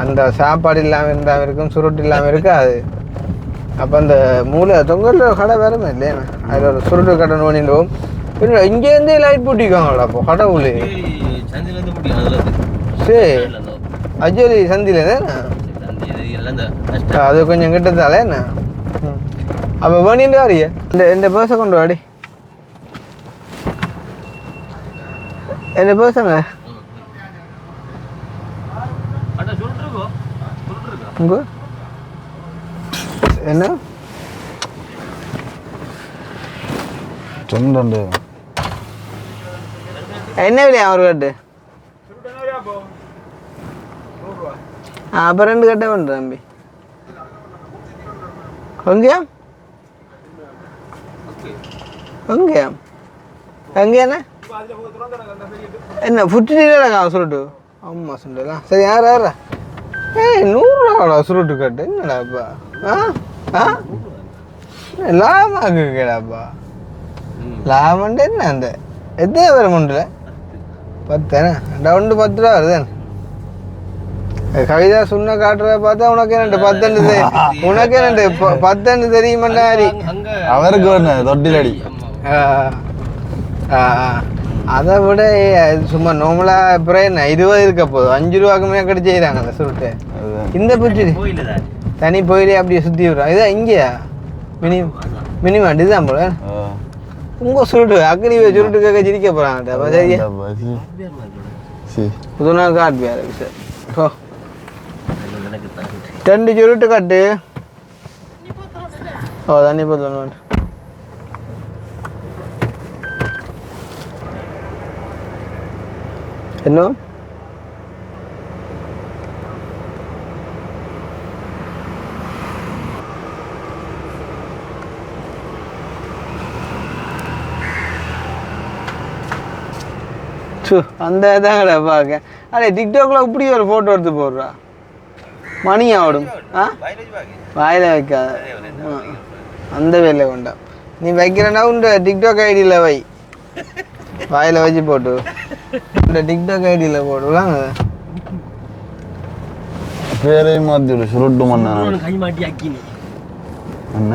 அந்த சாப்பாடு இல்லாமல் இருந்தாமல் இருக்கும், சுருட்டு இல்லாமல் இருக்காது. அப்போ அந்த மூளை தொங்கல் கடை வேறுமே இல்லையா, அதில் ஒரு சுருட்டு கட்டணும் பண்ணிட்டு போகும். இல்லை இங்கேருந்தே லைட் போட்டிருக்காங்களா அப்போ கடவுள்? சரி அஜோலி சந்தியில் தானே, அது கொஞ்சம் கிட்டத்தாலே என்ன. அப்போ வேணிட்டு வாரியா இந்த பேர்ஸை கொண்டு வாடி, என்ன பேர்ஸங்க என்ன சொண்டு என்ன விலையா ஒரு கட்டு? அப்போ 2 கட்டை பண்ணுறேன் தம்பி. எங்கேயா எங்கேயா எங்கேண்ணே என்ன ஃபுட்டுக்கா சுருட்டு? ஆமாம் சுண்டுலாம் சரி. யாரா ஏய் 100 ரூபாடா சுருட்டு கட்டு, என்னடாப்பா? லாபம் கேடாப்பா. லாபம்ட்டு என்ன அந்த எத்தனை பேர் முண்டில் 10 டவுண்டு 10 ரூபா வருது. கவிதா சொன்ன காட்டுறத பார்த்தா உனக்கு என்னண்டு 10 உனக்கு என்னண்டு 10 தெரியுமாண்டாரி அவருக்கு ஒன்று தொட்டிலடி. அதை விட சும்மா நார்மலாக அப்புறம் என்ன 20 இருக்க போதும், 5 ரூபாய்க்கு மேலே செய்கிறாங்க அந்த சுருட்டு. இந்த பிடிச்சி தனி போயிலே அப்படியே சுற்றி விடுறோம். இதுதான் இங்கேயா மினிமம் இதுதான் போல. உங்கள் சுருட்டு அக்னி சுருட்டு கேட்க சிரிக்க போகிறாங்க. சரியா புது நாள் காட்டுவியா சார்? ஓ 2 சுருட்டு கட்டு. ஓ தண்ணி போதும். என்ன அந்த இதான் கடை பார்க்க. அடே டிக்டாக்ல இப்படி ஒரு ஃபோட்டோ எடுத்து போடுறா, மணி ஆடும். வாயில வைக்காத, அந்த வேலை கொண்டா. நீ வைக்கிறனா உண்ட டிக்டாக் ஐடியில் வை, வாயில வச்சு போட்டு இந்த டிக்டாக் ஐடியில் போடுவாங்க. பேரையும் மாற்றி விடு சுருட்டு மண்ணா என்ன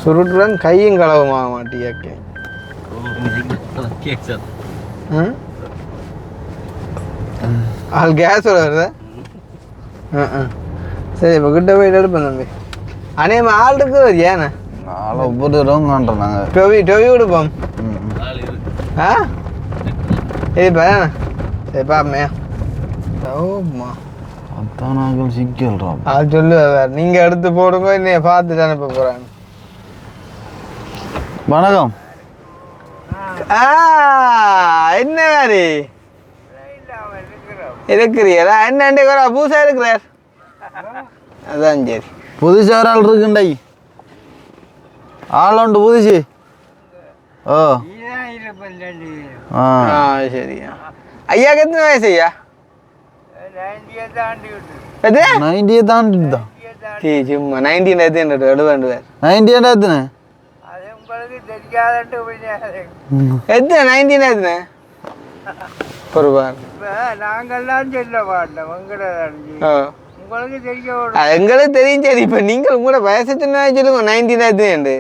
சுருட்டுடன் கையும் களவுமாக மாட்டியாக்கே. ஆள் கேஸ் வருது. சரி இப்போ கிட்ட போயிட்டு எடுப்பேன் தம்பி. அநேகமா ஆள் இருக்குது ஏண்ணே நாளை ஒவ்வொரு தடவை காண்றோம் நாங்கள். டொவி கொடுப்போம். ஆ சரிப்பா சரி பாப்பமே. ஓம்மா அதான் நாங்கள் சிக்கல்றோம். அது சொல்லுவேன், நீங்கள் எடுத்து போடுங்க, என்னைய பார்த்துட்டு அனுப்ப போகிறாங்க. வணக்கம். என்ன மாதிரி இருக்கிறீரா? என்ன பூசா இருக்கிறார்? அதான் சரி. புதுசு ஒரு ஆள் இருக்குண்டை, ஆள் உண்டு புதுசு. ஓ சரியா. ஐயாக்கு எத்தனை வயசு ஐயா? 90 தாண்டிட்டு சும்மா 19 எடுவேண்டுவார். 90 எத்தனை எத்தனை 19 எத்தனை பொறுப்பார்? நாங்கள்லாம் சொல்ல மாட்டோம், உங்களுக்கு தெரிய எங்களுக்கு தெரியும். சரி இப்போ நீங்கள் உங்களோட வயசு சின்ன சொல்லுங்க 19 எத்தனை?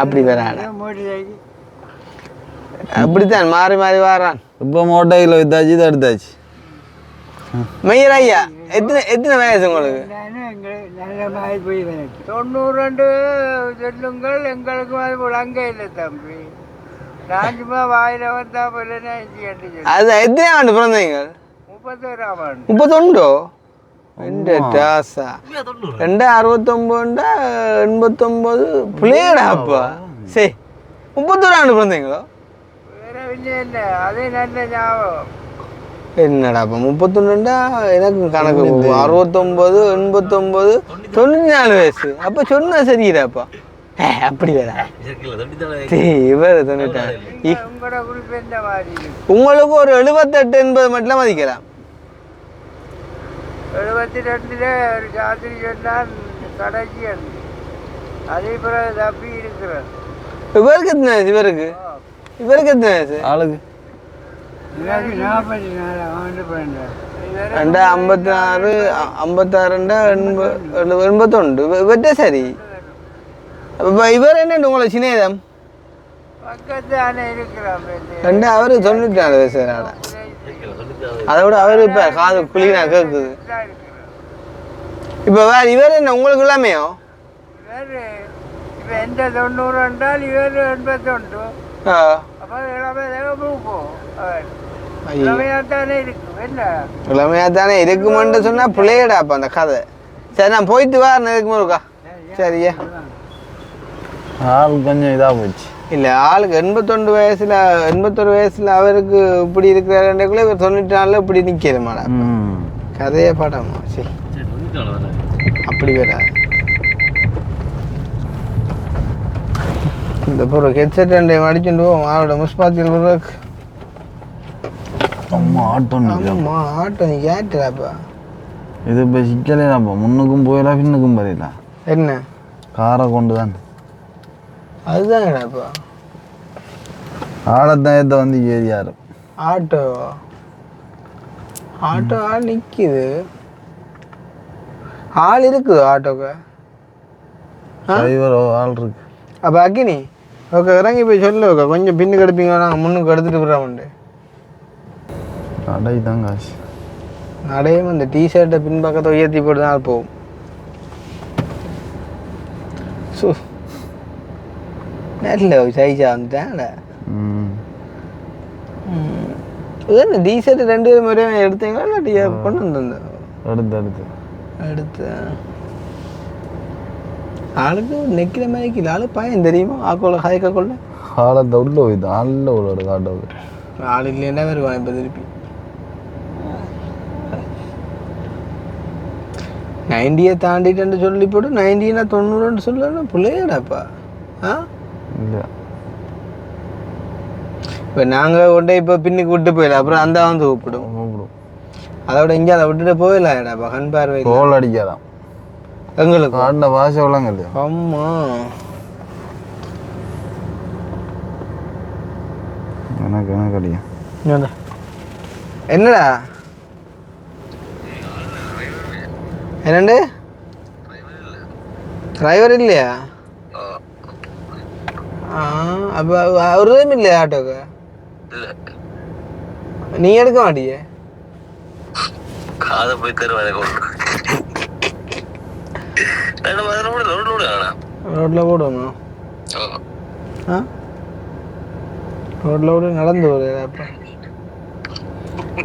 அப்படி வரான், அப்படித்தான் மாறி மாறி வரான். இப்போ மோட்டையில் வித்தாச்சு, இதை எடுத்தாச்சு. மையர் ஐயா எத்தனை வயசு உங்களுக்கு? 92 சொல்லுங்கள், எங்களுக்கு அது விளங்க இல்லை தம்பி. நான் சும்மா வாயில வந்தா அது எத்தனை ஆண்டு பிறந்தீங்க? 31ஆம் ஆண்டு. 31? ரெண்டு டாசா 269 89 பிள்ளையடாப்பா. சரி 31 ஆண்டு பிறந்தீங்களோ? வேற இல்லை, அதே நல்ல ஞாபகம். என்னடாப்பா 31 எனக்கு கணக்கு 69 89 94 வயசு. அப்போ சொன்னா சரிடாப்பா. அப்படி வேற இவர் 90. உங்களுக்கு ஒரு 78 80 மட்டும் மதிக்கலாம். 72 ஒரு சாத்திரி சொன்னால் கடைக்கு அதே பிறகு தப்பி இருக்கிறார். இவருக்கு எத்தனை வயசு? இவருக்கு எத்தனை வயசு? ஆளுக்கு 44 ஆண்டு பிறந்தார். 56 81 இவர்கிட்ட சரி. இவர் என்ன உங்களை சிநேதம் பக்கத்தானே இருக்கிறான். ரெண்டு அவரு 94 வயசு. அதை விட அவரு இப்ப காது குளினா கேக்குது. இப்ப வேற இவர் என்ன உங்களுக்கு எல்லாமேயோ? இப்போ எந்த 90 என்றால் இவர் 81. அப்போ இளமையாத்தானே இருக்கும். என்ன இளமையாத்தானே இருக்குமென்று சொன்னா பிள்ளையடாப்பா அந்த கதை. சரி நான் போயிட்டு வரேன் இருக்குமா இருக்கா? சரியா ஆள் கொஞ்சம் இதாக போச்சு. இல்லை ஆளுக்கு 81 வயசுல 81 வயசுல அவருக்கு இப்படி இருக்கிறாருக்குள்ளே இவர் 94 இப்படி நிற்கிது மாடா. கதையே பாடாமா? சரி அப்படி வராது. இந்த பொருள் ஹெட்செட் ரெண்டையும் அடிச்சுட்டு போவோம். அவரோட முஸ்பாத்தில் பொருளுக்கு அம்மா ஆட்டம் அம்மா ஆட்டோ நீ கேட்டுறாப்பா. இது இப்போ சிக்கலேப்பா. முன்னுக்கும் போயிடலாம் பின்னுக்கும் போயிடலாம். என்ன காரை கொண்டு தான் அதுதான்டாப்பா. ஆடத்தயத்தை வந்து ஏறியாரு. ஆட்டோ ஆட்டோ ஆள் நிற்கிது. ஆள் இருக்குது ஆட்டோக்கு. டிரைவர் ஆள் இருக்கு. அப்போ அக்கினி ஓகே இறங்கி போய் சொல்லு. ஓகே கொஞ்சம் பின்னுக்கு எடுப்பீங்க. நாங்கள் முன்னுக்கு எடுத்துகிட்டு போகிறோம்ண்டு. நடை தான் காசு. நடையும் அந்த டிஷர்ட்டை பின்பக்கத்தை உயர்த்தி போட்டு தான் போகும். ஸோ நல்ல சைஸா வந்துட்டான்ல. என்ன டிஷர்ட் 2 பேரும் ஒரே எடுத்தீங்களா இல்லாட்டி கொண்டு வந்தேன்? எடுத்து ஆளுக்கு நெக்கிற மாதிரி ஆளு பையன் தெரியுமா? ஆக்கோல ஹாய்க்க கொள்ள ஆளத்தை உள்ள போய்து. ஆளில் உள்ளோட காட்டோது ஆள் இல்லைன்னா வருவான். இப்போ திருப்பி 90 தாண்டிட்டு சொல்லி போட்டு 90னா 90 சொல்லணும். பிள்ளையடாப்பா. இல்லை இப்போ நாங்கள் கொண்டே இப்போ பின்னுக்கு விட்டு போயிடலாம். அப்புறம் அந்த வந்து கூப்பிடும். அதோட இங்கே அதை விட்டுட்டு போயிடலாம்டாப்பா. கண் பார்வை கோல் அடிக்காதான் எங்களுக்கு ஆடின பாஷை உள்ளங்க இல்லையா? அம்மா எனக்கு அடிக்கும். என்னடா என்னண்டு டிரைவர் இல்லையா? அப்போ அவருதான் இல்லையா ஆட்டோக்கு? நீ எடுக்க மாட்டியே? காதை போய் தருவாங்க. ரோட்டில் போடுவோம். ரோட்டில் விட நடந்து போகிறப்பா.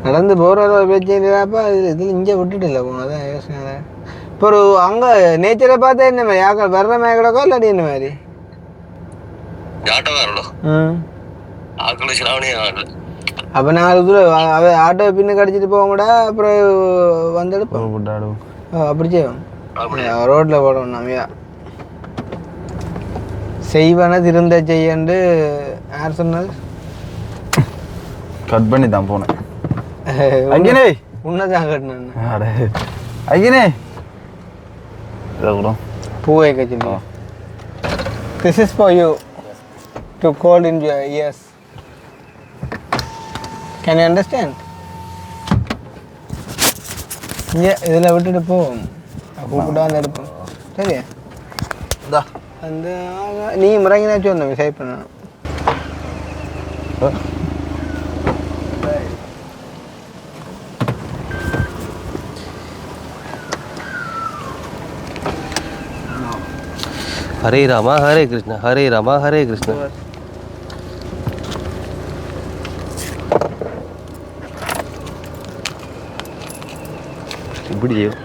நடந்து போகிற பிரச்சனைப்பா. இதில் இங்கே விட்டுட்டு இல்லை போனதான் யோசனை. இப்போ ஒரு அங்கே நேச்சரை பார்த்தா என்ன மாதிரி ஆக்கள் வர்ற மாதிரி கிடக்கோ இல்லாட்டி என்ன மாதிரி? அப்போ நான் ஆட்டோ பின்னு கடிச்சிட்டு போக கூட அப்புறம் வந்துடுப்போம். அப்படி செய்வோம். ரோட்டில் போடுவோம். நம்மையா செய்வன திருந்த செய்யண்டு யார் சொன்னது? கட் பண்ணி தான் போனேன். அங்கினே உன்னதான் கட்டினேன். அங்கினே இதை கூட பூவை கட்சி. This is for you to call in your ears. Can you understand? இதில் விட்டுட்டு போவோம். கூப்பிட்டா வந்து எடுப்போம். சரியா? அந்த நீ முறைங்கனாச்சும் வந்தோம் சைட் பண்ண. ஹரே ராமா ஹரே கிருஷ்ணா ஹரே ராமா ஹரே கிருஷ்ணா. இப்படி செய்யும்.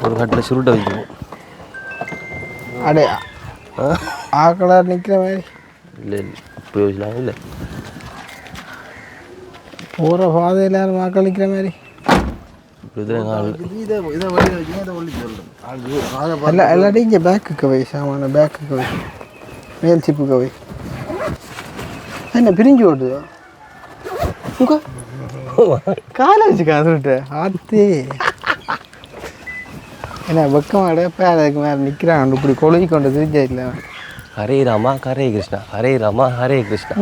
ஒரு கட்டில் சுருட்டை வைக்குவோம். அடே ஆக்களார் நிற்கிற மாதிரி இல்லை இல்லை இப்போ யோசிக்கலாம். இல்லை போகிற பாதையில் யாரும் ஆக்கள் நிற்கிற மாதிரி எல்லாத்தையும் இங்கே பேக்குக்கு வை. சாமான பேக்குக்கு வை. மேல் சிப்புக்கு வை. என்ன பிரிஞ்சு ஓட்டுதோ? காலை வச்சுக்கா சொல்லிட்டு ஆத்தி ஏன்னா வெக்கமாட பேர் அதுக்கு மேலே நிற்கிறான் இப்படி கொழுவி கொண்டு திருச்சி இல்லை ஹரே ராமா ஹரே கிருஷ்ணா ஹரே ராமா ஹரே கிருஷ்ணா.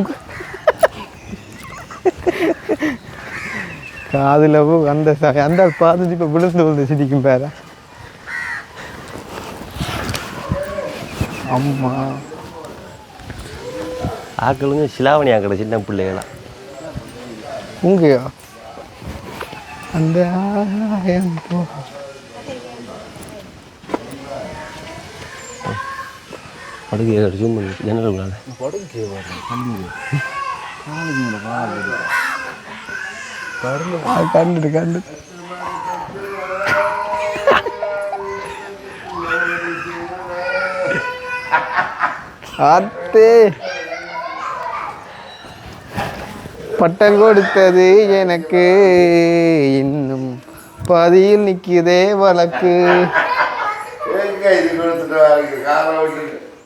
காதில் அந்த அந்த பார்த்துட்டு இப்போ விழுந்து விழுந்து சிரிக்கும் பேர. அம்மா ஆக்களுங்க சிலாவணி ஆக்கள் சின்ன பிள்ளைகளா உங்கயோ அந்த ஆயம் போ படுகை ஜூம் பண்ணி ஜன்னல் கண்டுட்டு கண்டு அத்தே பட்டம் கொடுத்தது எனக்கு இன்னும் பாதியில் நிற்குதே வழக்கு.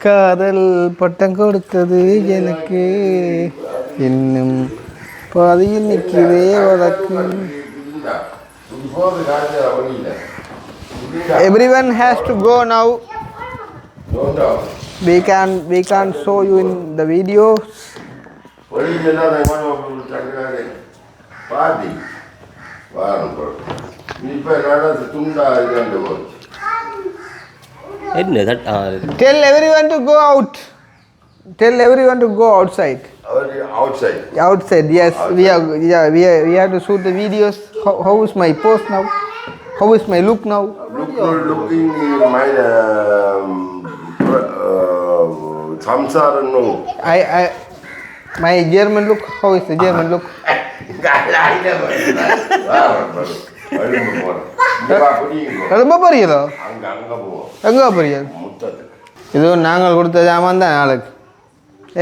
காதல் பட்டம் கொடுத்தது எனக்கு இன்னும் பாதியில் நிற்குதே வழக்கு. Everyone has to go now. We can show you in the videos. என்ன Tell everyone to go out. Tell everyone to go outside. Outside, yes. We have to shoot the videos. How is my post now? How is my look now? Looking my samsara no. My German look. How is the German look? ரொம்ப பெரியதோ எங்கே பெரிய இது நாங்கள் கொடுத்த ஜாமான் தான் நாளுக்கு.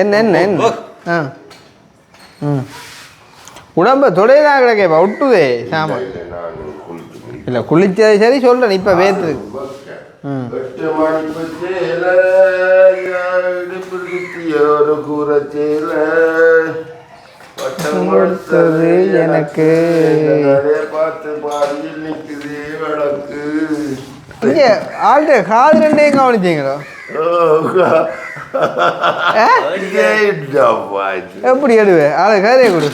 என்ன என்ன என்ன ஆ ம் உடம்ப தொடையிலாம் கிடைக்கப்பா விட்டுதே சாமான். இல்லை குளிச்சது சரி சொல்கிறேன் இப்போ வேத்து. ம் கொடுத்தது எனக்கு இங்கே ஆள்கிட்ட காது ரெண்டையும் கவனிச்சிங்களோ எப்படி எடுவேன் ஆளு கயிறையை கொடு.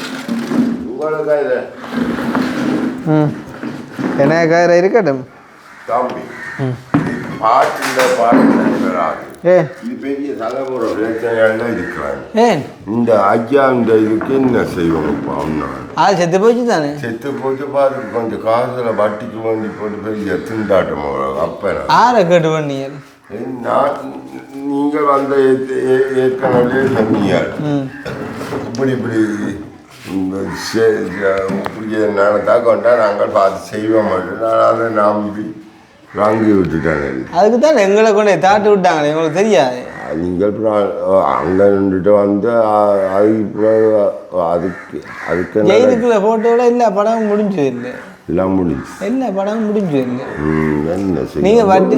ம் என்ன கயிறை இருக்கட்டும். இந்த ஐயா இந்த இதுக்கு என்ன செய்வோம்? ஆள் செத்து போச்சு தானே. செத்து போச்சு பாரு. கொஞ்சம் காசுல வட்டிக்கு வேண்டி போட்டு பெரிய திண்டாட்டம். அப்ப ஆரை கேட்டு பண்ணீங்க? நீங்கள் வந்த ஏற்கனவே சொன்னீங்க இப்படி இப்படி இப்படி நடந்தா கொண்டா நாங்கள் பார்த்து செய்வோம் மாட்டோம். நான் அதை நம்பி வாங்கி விட்டுட்டேன். அதுக்கு தான் எங்களை கொண்டு தாட்டு விட்டாங்களே, எங்களுக்கு தெரியாது. நீங்கள் அங்கே நின்றுட்டு வந்து அதுக்கு அதுக்கு ஜெயிலுக்குள்ள போட்டோட இல்லை படம் முடிஞ்சது இல்லை. எல்லாம் முடிஞ்சு என்ன படம் முடிஞ்சது இல்லை. என்ன நீங்கள் வட்டி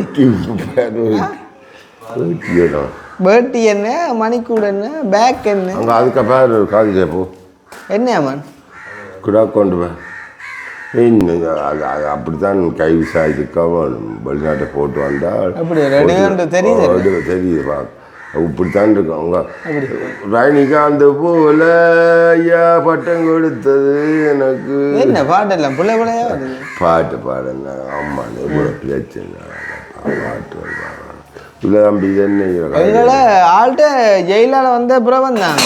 இடம் பேட்டி என்ன மணிக்கூட என்ன பேக் என்ன அங்கே அதுக்கு பேர் காலேஜ் போ என்னம்மான் கூட கொண்டு போய் அது அப்படித்தான் கை விசாரிக்க வேணும். வெளிநாட்டை போட்டு வந்தால் அப்படி தெரியுது தெரியுது இப்படித்தான் இருக்கும். அவங்க ரஜினிகாந்த் போல ஐயா பட்டம் கொடுத்தது எனக்கு. என்ன பாட்டெல்லாம் பிள்ளை பிள்ளையா பாட்டு பாடுங்க. அம்மா எவ்வளோ பிரச்சனை பாட்டு இல்லை தம்பி. என்ன எங்களை ஆள்கிட்ட ஜெயிலால் வந்த அப்புறம் வந்தாங்க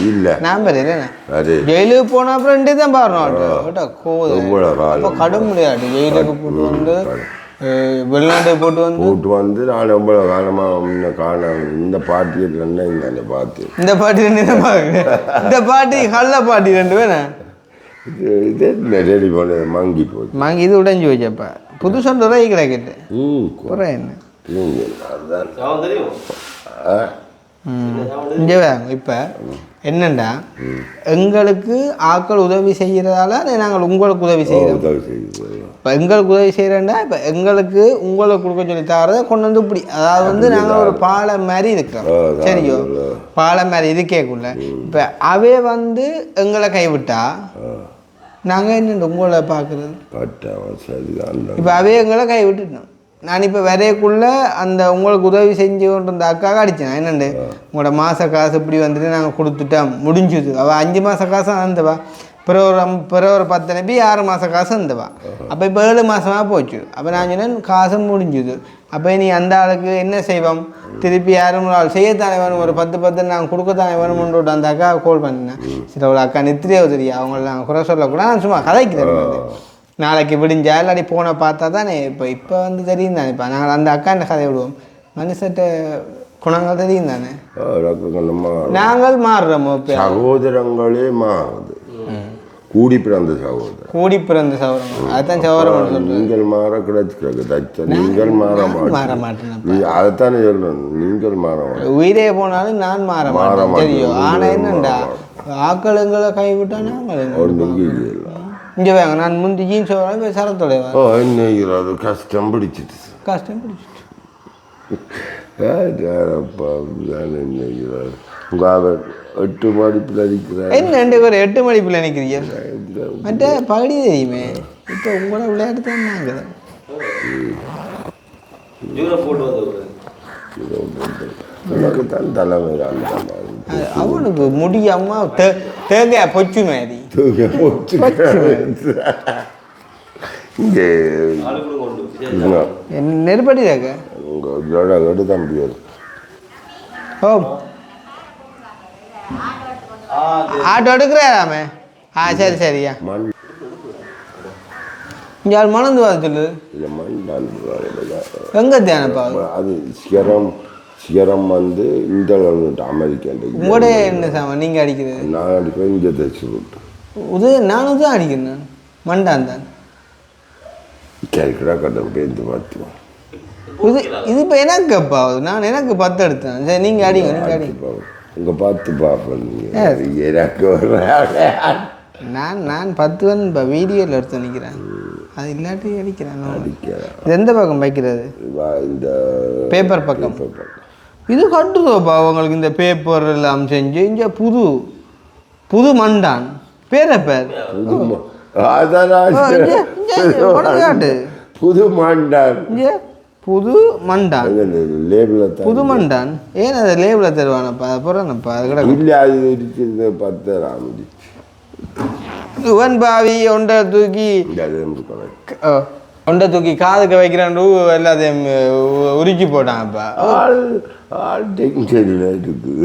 இல்லை நான் தெரியல. ஜெயிலுக்கு போன அப்புறம் ரெண்டு தான் பாருணும். கடும் முடியாது. ஜெயிலுக்கு போட்டு வந்து வெளிநாட்டுக்கு போட்டு வந்து நான் எவ்வளோ காலமாக முன்ன காண இந்த பாட்டி ரெண்டு இந்த பாட்டு இந்த பாட்டி ரெண்டு இந்த பாட்டி கள்ள பாட்டி ரெண்டு பேரும் இது ரெடி பண்ணது மங்கி போச்சு. மங்கி இது உடைஞ்சி வச்சப்ப புதுசாக துறை கிடைக்கிட்டு குறை என்ன இங்கே இப்போ என்னண்டா எங்களுக்கு ஆக்கள் உதவி செய்கிறதால நாங்கள் உங்களுக்கு உதவி செய்கிறோம். இப்போ எங்களுக்கு உதவி செய்கிறேன்டா இப்போ எங்களுக்கு உங்களுக்கு கொடுக்க சொல்லி தரதை கொண்டு வந்து இப்படி அதாவது வந்து நாங்கள் ஒரு பாலம் மாதிரி இருக்கிறோம். சரியோ பாலம் மாதிரி இருக்கேக்குள்ள இப்போ அவே வந்து எங்களை கைவிட்டா நாங்கள் என்ன உங்களை பார்க்குறது. இப்போ அவே எங்களை கைவிட்டுட்டோம். நான் இப்போ வரையக்குள்ளே அந்த உங்களுக்கு உதவி செஞ்சு கொண்டு இருந்த அக்காவை அடித்தேன் என்னண்டு உங்களோட மாத காசு இப்படி வந்துட்டு நாங்கள் கொடுத்துட்டோம் முடிஞ்சுது அவள் 5 மாத காசு வந்தவா பிறகு ஒரு 10 நம்பி 6 மாத காசு வந்தவா அப்போ இப்போ 7 மாதமாக போச்சு அப்போ நான் சொன்னேன் காசு முடிஞ்சுது அப்போ நீ அந்த ஆளுக்கு என்ன செய்வோம் திருப்பி யாரும் ஒரு ஆள் செய்யத்தானே வேணும் ஒரு 10 நாங்கள் கொடுக்கத்தானே வேணும்னு அந்த அக்கா கால் பண்ணினேன் சரி அவ்வளோ அக்கா நித்திரியா தெரியா அவங்கள நாங்கள் குறை சொல்லக்கூட நான் சும்மா கதைக்கிறேன் நாளைக்கு விடிஞ்சா இல்லாடி போன பார்த்தா தானே இப்போ வந்து தெரியும் தானே இப்போ நாங்கள் அந்த அக்காண்ட கதை விடுவோம் மனுஷட்ட குணங்கள் தெரியும் தானே நாங்கள் மாறுறோமோ சகோதரங்களே மாறுது கூடி பிறந்த சகோதரன் அதுதான் சகோதரம் நீங்கள் மாற கிடைச்சிருக்கு நீங்கள் மாற மாட்டேன் அதைத்தானே சொல்லணும் நீங்கள் மாற மாட்டேன் உயிரே போனாலும் நான் மாற மாட்டேன் தெரியும் ஆனால் என்னண்டா ஆக்களுங்களை கைவிட்டா நாங்கள் இங்கே வாங்க நான் முந்தி ஜீன்ஸ் சரத்தோட என்ன கஷ்டம் பிடிச்சிட்டு உங்கள் 8 மடிப்பில் அடிக்கிறார் என்ன ஒரு 8 மடிப்பில் நிற்கிறீங்க மற்ற பகுதி தெரியுமே இப்போ உங்களோட விளையாட்டு தான் நாங்கள் உனக்கு தான் தலைமை அவனுக்கு முடியாம தேங்காய் பொச்சு மாதிரி இங்கே நெருப்படி தாக்க எடுக்க முடியாது ஓ ஆட்டோ எடுக்கிறாராமே சரி சரியா இங்கே மணந்து வர சொல்லு எங்கே தேனப்பா அது சிகரம் வந்து இந்த அமெரிக்கன் உங்களோட என்ன சாமான் நீங்கள் அடிக்கிறது நான் அடிக்கிறேன் இங்கே தைச்சு விட்டு நானும் தான் அடிக்கிறேன் மண்டான் தான் கேட்குறா கடன் பேருந்து பார்த்துவோம் இது இப்போ எனக்கு அப்பா நான் எனக்கு 10 எடுத்தேன் சரி நீங்கள் அடிங்க உங்க பார்த்து பார்ப்பேன் எனக்கு நான் 10 இப்போ வீடியோவில் எடுத்து நிற்கிறேன் அது இல்லாட்டி அடிக்கிறேன் இது எந்த பக்கம் வைக்கிறது இந்த பேப்பர் பக்கம் இது கட்டுதோப்பா அவங்களுக்கு இந்த பேப்பர் எல்லாம் செஞ்சு இங்கே புது மண்டான் பேர் புது மண்டான் புது மண்டான் புது மண்டான் ஏன் அதை லேபிள தருவானப்பா அது போறானப்பா அது கூட இல்லை அது இருக்குது 10 இவன் பாவி ஒன்றை தூக்கி காதுக்கு வைக்கிறான் எல்லாத்தையும் உருக்கி போட்டான்ப்பா டென்ஷன்ல இருக்குது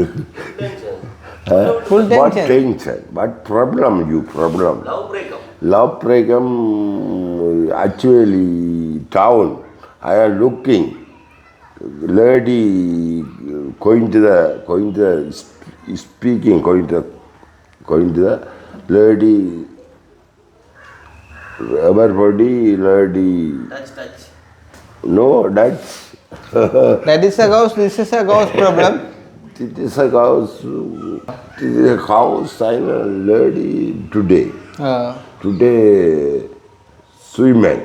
full tension. What tension? What problem? Love breakup. Actually, town. I am looking. Lady going to the speaking. Going to the lady. Everybody, lady. Touch. No, that's. That is a ghost. This is a ghost problem. It is a house I know lady today. Today swimming.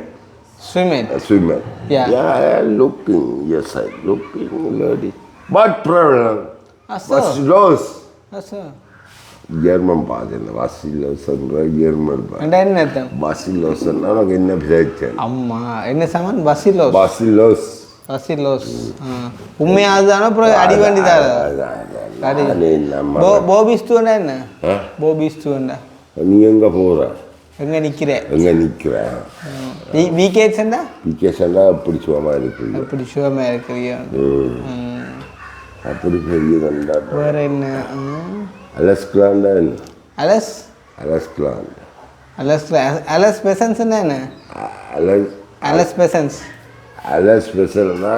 Yeah. I am looking. Yes, I am looking lady. What problem? Vassilos. German பாதன வாசிலோசன் German பாத என்ன அர்த்தம் வாசிலோசன் நமக்கு என்ன பிரச்சனை அம்மா என்ன சாமான் வாசிலோஸ் உண்மையா அதுதானே அப்புறம் அடி வேண்டிதான் போபிஸ்துவண்டா என்ன போபிஸ்துவண்டா நீ எங்க போற எங்க நிக்கிறேன் வீக்கேட்ஸ்ண்டா அப்படி சுகமா இருக்கிறியா அப்படி பெரிய கண்டா வேற என்ன அலஸ்கிளாண்டா என்ன அலஸ் பெசன்ஸ் என்ன அலஸ் பெசன்ஸ் ஸ்பெஷல்னா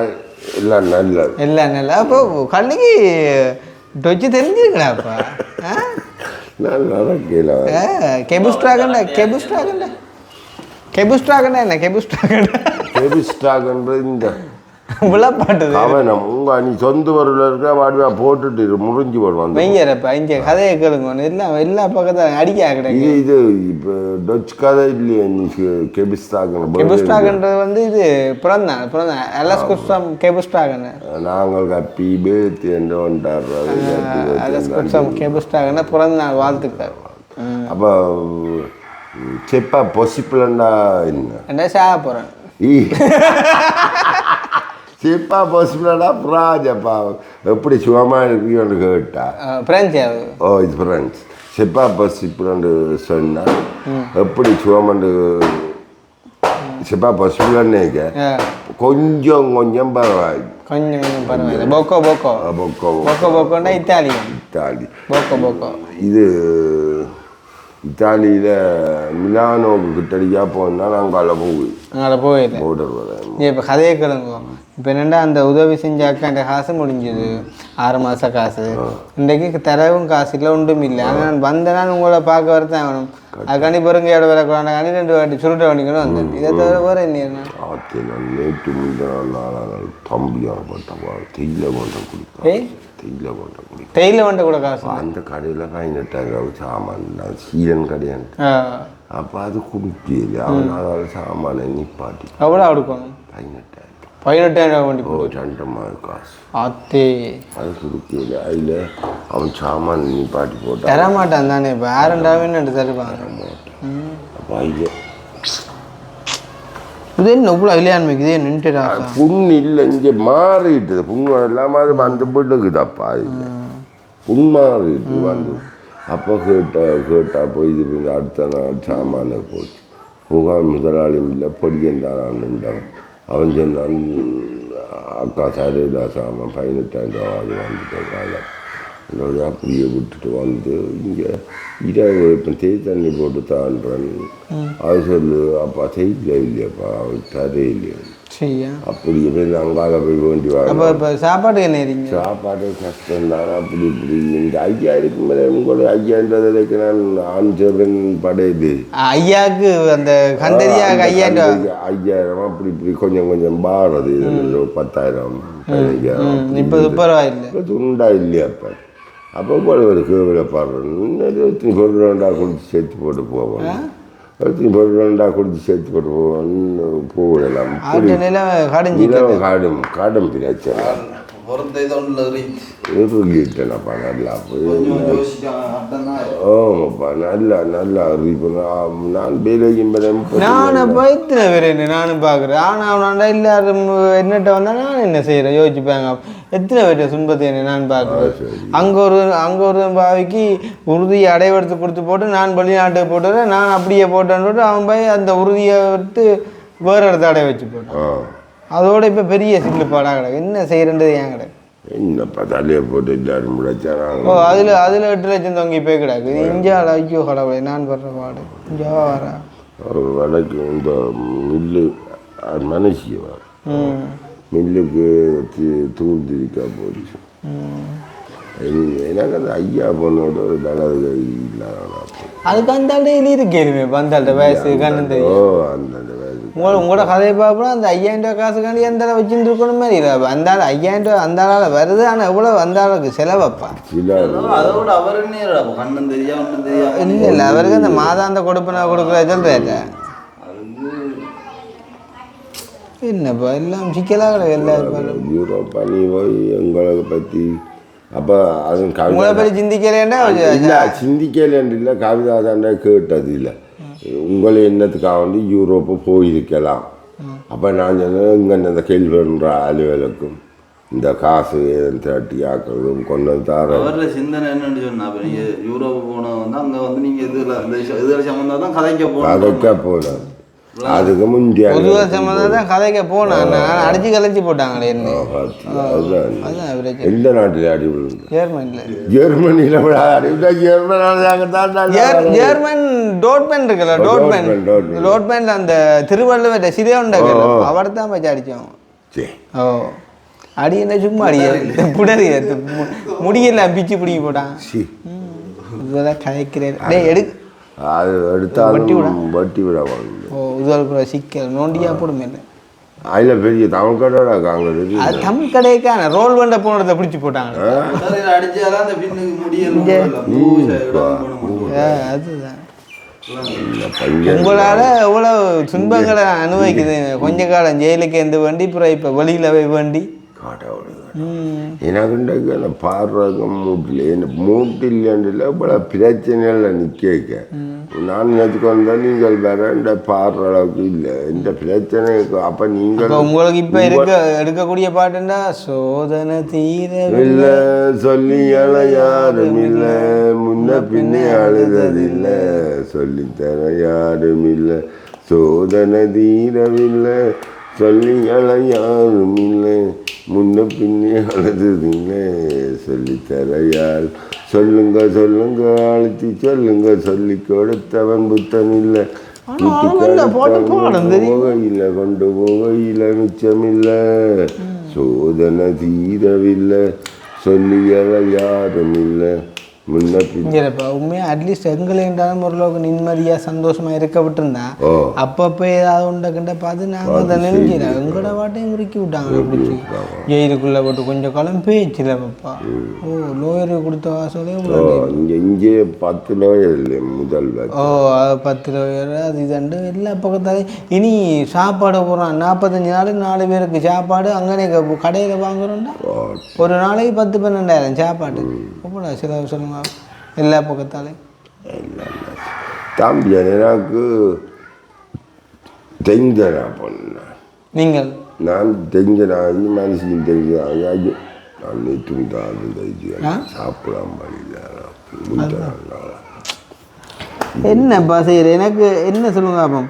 எல்லாம் நல்லது அப்போ கண்ணுக்கு டொச்சு தெரிஞ்சிருக்கடாப்பா நல்லா கேள கெபுஸ்ட்ராகண்டா என்ன கெபுஸ்ட்ராகண்டா இந்த விளப்பாட்டு அவனம் நீ சொந்த வரல இருக்க வாடிவா போட்டுட்டு முறிஞ்சு போடுவான் மெய்யறப்பா இங்கே கதையை கேளுங்க எல்லா பக்கத்தில் அடிக்க கிடையாது இது இப்போ டச் கதை இல்லையா நீ கெபுஸ்ட்ராகன்றது வந்து இது பிறந்தான் எலஸ் குஸ்டம் கெபுஸ்ட்ராகன் நாங்கள் கப்பி பேத்தி என்று வந்துட்டார் எலஸ் குஸ்டம் கெபுஸ்ட்ராகன் பிறந்தான் வாழ்த்துக்கள் அப்போ செப்பா பாசிபிள்னா என்ன சாக போகிறேன் சிப்பா பஸ்லடா பிராஜப்பா எப்படி சுகமாக இருக்குன்னு கேட்டா பிரெஞ்சு ஓ இது ஃப்ரெண்ட்ஸ் சிப்பா பஸ் இப்படின்னு சொன்னால் எப்படி சுகமண்டு சிப்பா பஸ்லன்னேக்க கொஞ்சம் கொஞ்சம் பரவாயில்லை கொஞ்சம் கொஞ்சம் பரவாயில்ல பொக்கோ பொக்கோ பொக்கோ பொக்கோ பொக்கோன்னா இத்தாலியன் இத்தாலி பொக்கோ பொக்கோ இது இத்தாலியில் மிலானோக்கு கிட்டடியாக போனால் அங்கே போய் அங்கே போயிடல போர்டர் வரேன் இப்போ கதையை கேளுங்க இப்போ என்னென்னா அந்த உதவி செஞ்ச அக்கா அந்த காசு முடிஞ்சுது 6 மாத காசு இன்றைக்கு தரவும் காசு இல்லை ஒன்றும் இல்லை ஆனால் நான் வந்தேன்னா உங்களை பார்க்க வரத்தான் வேணும் அதுக்காண்டி பொறுங்கையோட வரக்கூடாது 2 வாட்டி சுருட்ட வண்டிக்கணும் வந்தேன் இதை தவிர வேறு என்ன நான் நேற்று முந்தின நாள் தம்பியாக போட்டப்பா தெய்யில கொண்ட குடிப்பேன் தெய்யில கொண்ட குடிப்பேன் டெய்ல வண்ட கூட காசு அந்த கடையில் 18,000 சாமான் நான் சீரன் கடையான் அப்போ அது குடிக்கல அவனால் சாமானை நிப்பாட்டி எவ்வளோ கொடுக்கணும் 18,000 வண்டி 2 மாத காசு அத்தே அது குடிக்கல அதில் அவன் சாமான் நிப்பாட்டி போட்டான் தரமாட்டான் தானே இப்போ 6,000 தருவாங்க அப்போ ஐயோ இது என்ன இவ்வளோ இல்லையான்மைக்கு இதே நின்றுடா புண்ணு இல்லை இங்கே மாறிட்டுது புண்ணு இல்லாமல் அது வந்து போட்டுக்குதாப்பா இல்லை புண் மாறிட்டு வந்து அப்போ கேட்டா போய் இது அடுத்த நாள் சாமான போச்சு முதலாளியும் இல்லை பொடியன்றான் அவன் சொன்னான் அக்கா சரிடா சாமான் 18,000 அது வந்துட்டேன் காலம் என்னோட அப்படியே விட்டுட்டு வந்து இங்கே இரவு இப்போ தேய் தண்ணி போட்டு தான்றேன் அது சொல்லு அப்பா செய்யல இல்லையாப்பா அவன் தரே இல்லையா அப்படியே போய் அங்கால போய் வேண்டி இப்போ சாப்பாடு என்ன சாப்பாடு கஷ்டம் தான் அப்படி இப்படி இந்த 5,000 மேலே உங்களோட 5,000 நான் ஆஞ்சவன் படையுது ஐயாவுக்கு அந்த கந்தரியாக 5,000 அப்படி இப்படி கொஞ்சம் கொஞ்சம் பாடுறது 10,000 15,000 இப்போ பரவாயில்லை துண்டா இல்லையாப்பா அப்போ போல ஒரு கேவலை பாடுறேன் பொருளாண்டா குடிச்சு சேர்த்து போட்டு போவோம் பொருளாண்டா குடிச்சு சேர்த்து போட்டு போவோம் போகலாம் காடும் பிரச்சனை இருக்கிட்டேனப்பா நல்லா ஆமாப்பா நல்லா நல்லா இப்போ நான் வேலையும் நானும் எத்தனை பேர் என்ன நானும் பார்க்குறேன் ஆனால் எல்லாரும் என்னட்ட வந்தால் நான் என்ன செய்கிறேன் யோசிச்சுப்பாங்க எத்தனை பேர் துன்பத்தை என்ன நான் பார்க்குறேன் அங்கே ஒரு பாவிக்கு உறுதியை அடைவெடுத்து கொடுத்து போட்டு நான் வெளிநாட்டுக்கு போட்டுறேன் நான் அப்படியே போட்டேன்னு போட்டு அவன் போய் அந்த உறுதியை விட்டு வேறு இடத்த அடைய வச்சு போட்டான் அதோட இப்போ பெரிய சில்லுப்பாடாக கிடக்கு என்ன செய்கிறன்றது ஏன் கிடக்கு என்னப்பா தலையை போட்டு எல்லாரும் முடிச்சாங்க அதில் 8 லட்சம் தொங்கி போய் கிடக்கு இஞ்சால ஐயோ கடவுளை நான் படுற பாடு இஞ்சா வரா ஒரு வடக்கு இந்த மில்லு மனுஷி மில்லுக்கு தூண்டிருக்கா போச்சு எனக்கு அந்த ஐயா பொண்ணோட ஒரு நல்லது இல்லாத அதுக்கு அந்த இருக்கேனுமே அந்த வயசு கண்ணு தெரியும் அந்த வயசு உங்களோட கதையை பார்ப்போம் அந்த 5,000 காசுக்காண்டி அந்த வச்சுருக்கணும் மாதிரி இல்லை அந்த 5,000 அந்த ஆளால் வருது ஆனால் எவ்வளோ அந்த ஆளுக்கு செலவப்பா இல்லை இல்லை அவருக்கு அந்த மாதாந்த கொடுப்பனை கொடுக்குற சொல்கிறேன் என்னப்பா எல்லாம் சிக்கலாக கிடக்கு எல்லாரும் யூரோப்பா நீ போய் எங்களை பற்றி அப்போ அது உங்களை பற்றி சிந்திக்கலேன்னா இல்லை சிந்திக்கலேன்னு இல்லை கவிதாதாண்டா கேட்டது இல்லை உங்களை என்னத்துக்காக வந்து யூரோப்பு போயிருக்கலாம் அப்போ நான் சொன்னேன் இங்கே இந்த கேள்வின்ற அலுவலுக்கும் இந்த காசு திரட்டி ஆக்கிறதும் கொண்டு வந்து தர சிந்தனை என்னன்னு சொன்னா அப்போ நீங்கள் யூரோப்பு போன வந்து அங்கே வந்து நீங்கள் இதில் சம்மந்தம் தான் கதைக்க போனேன் அதுக்கு முந்தைய தான் கதைக்க போனேன் அடிச்சு கலைச்சி போட்டாங்களே எந்த நாட்டில் அடி ஜெர்மனியில் ஜெர்மன் டோட்மேன் இருக்குல்ல டோட்மேன்ல அந்த திருவள்ளுவர் சிறிய அவரை தான் போய் அடித்தோம் ஓ அடி என்ன சும்மா அடிய புடரி முடியல பிச்சு பிடிக்க போட்டான் இதெல்லாம் கதைக்கிறேன் எடுக்கு அது எடுத்தாலும் வட்டி விட ஓ இது சிக்கல் நோண்டியா போடுமே இல்லை அதில் பெரிய தமிழ் கடையோட அங்கே அது தமிழ் கடைக்கான ரோல் பண்ண போனதை பிடிச்சி போட்டாங்க அதுதான் உங்களால் எவ்வளோ துன்பங்களை அனுபவிக்குது கொஞ்ச காலம் ஜெயிலுக்கு எந்த வண்டி அப்புறம் இப்போ வெளியில் போய் வண்டி கடவுள் எனக்கு அந்த பாடுறதுக்கு மூட்டில் எனக்கு மூட்டு இல்லைன்றல இவ்வளோ பிரச்சனையில் நிற்க நான் நினைச்சுக்கு வந்தால் நீங்கள் வேற இந்த பாடுற அளவுக்கு இல்லை இந்த பிரச்சனை அப்போ நீங்கள் உங்களுக்கு இப்போ எடுக்கக்கூடிய பாட்டுண்டா சோதனை தீர இல்லை சொல்லி யாரும் இல்லை முன்ன பின்னே அழுததில்லை சொல்லித்தர யாரும் இல்லை சோதனை தீரவில்லை சொல்லி யாரும் இல்லை முன்ன பின்னே அழுததில்லை சொல்லித்தர யார் சொல்லுங்க சொல்லுங்க அழுத்தி சொல்லுங்க சொல்லி கொடுத்தவன் புத்தன் இல்லை போகையில் கொண்டு போகையில் மிச்சமில்லை சோதனை தீரவில்லை சொல்லியல யாரும் இல்லை முன்ன இல்லைப்பா உண்மையாக அட்லீஸ்ட் எங்களைன்றாலும் ஓரளவுக்கு நிம்மதியாக சந்தோஷமாக இருக்க விட்டுருந்தா அப்பப்போ ஏதாவது உண்டக்கிட்ட பார்த்து நாங்கள் அதை நினைக்கிறோம் எங்களோட பாட்டையும் முறுக்கி விட்டாங்க பிடிச்சி ஜெயிலுக்குள்ளே போட்டு கொஞ்சம் காலம் பேச்சுல பாப்பா ஓ லோயருக்கு கொடுத்த வாசலே இங்கே 10 லோயர் இல்லை முதல் ஓ 10 லோயர் அது இதண்டு எல்லா பக்கத்தாலே இனி சாப்பாடு போகிறான் 45 நாளுக்கு 4 பேருக்கு சாப்பாடு அங்கனே கடையில் வாங்குறோம்டா ஒரு நாளைக்கு 10-12 சாப்பாடு அப்படா சில சொல்லுங்க எல்லா பக்கத்தாலே தம்பி எனக்கு தெரிஞ்சனா பண்ண நீங்கள் நான் தெரிஞ்சனாகி மனசுக்கு தெரிஞ்சனாகி நான் நேற்று தான் சாப்பிடாம என்னப்பா செய்யற எனக்கு என்ன சொல்லுங்க அப்போ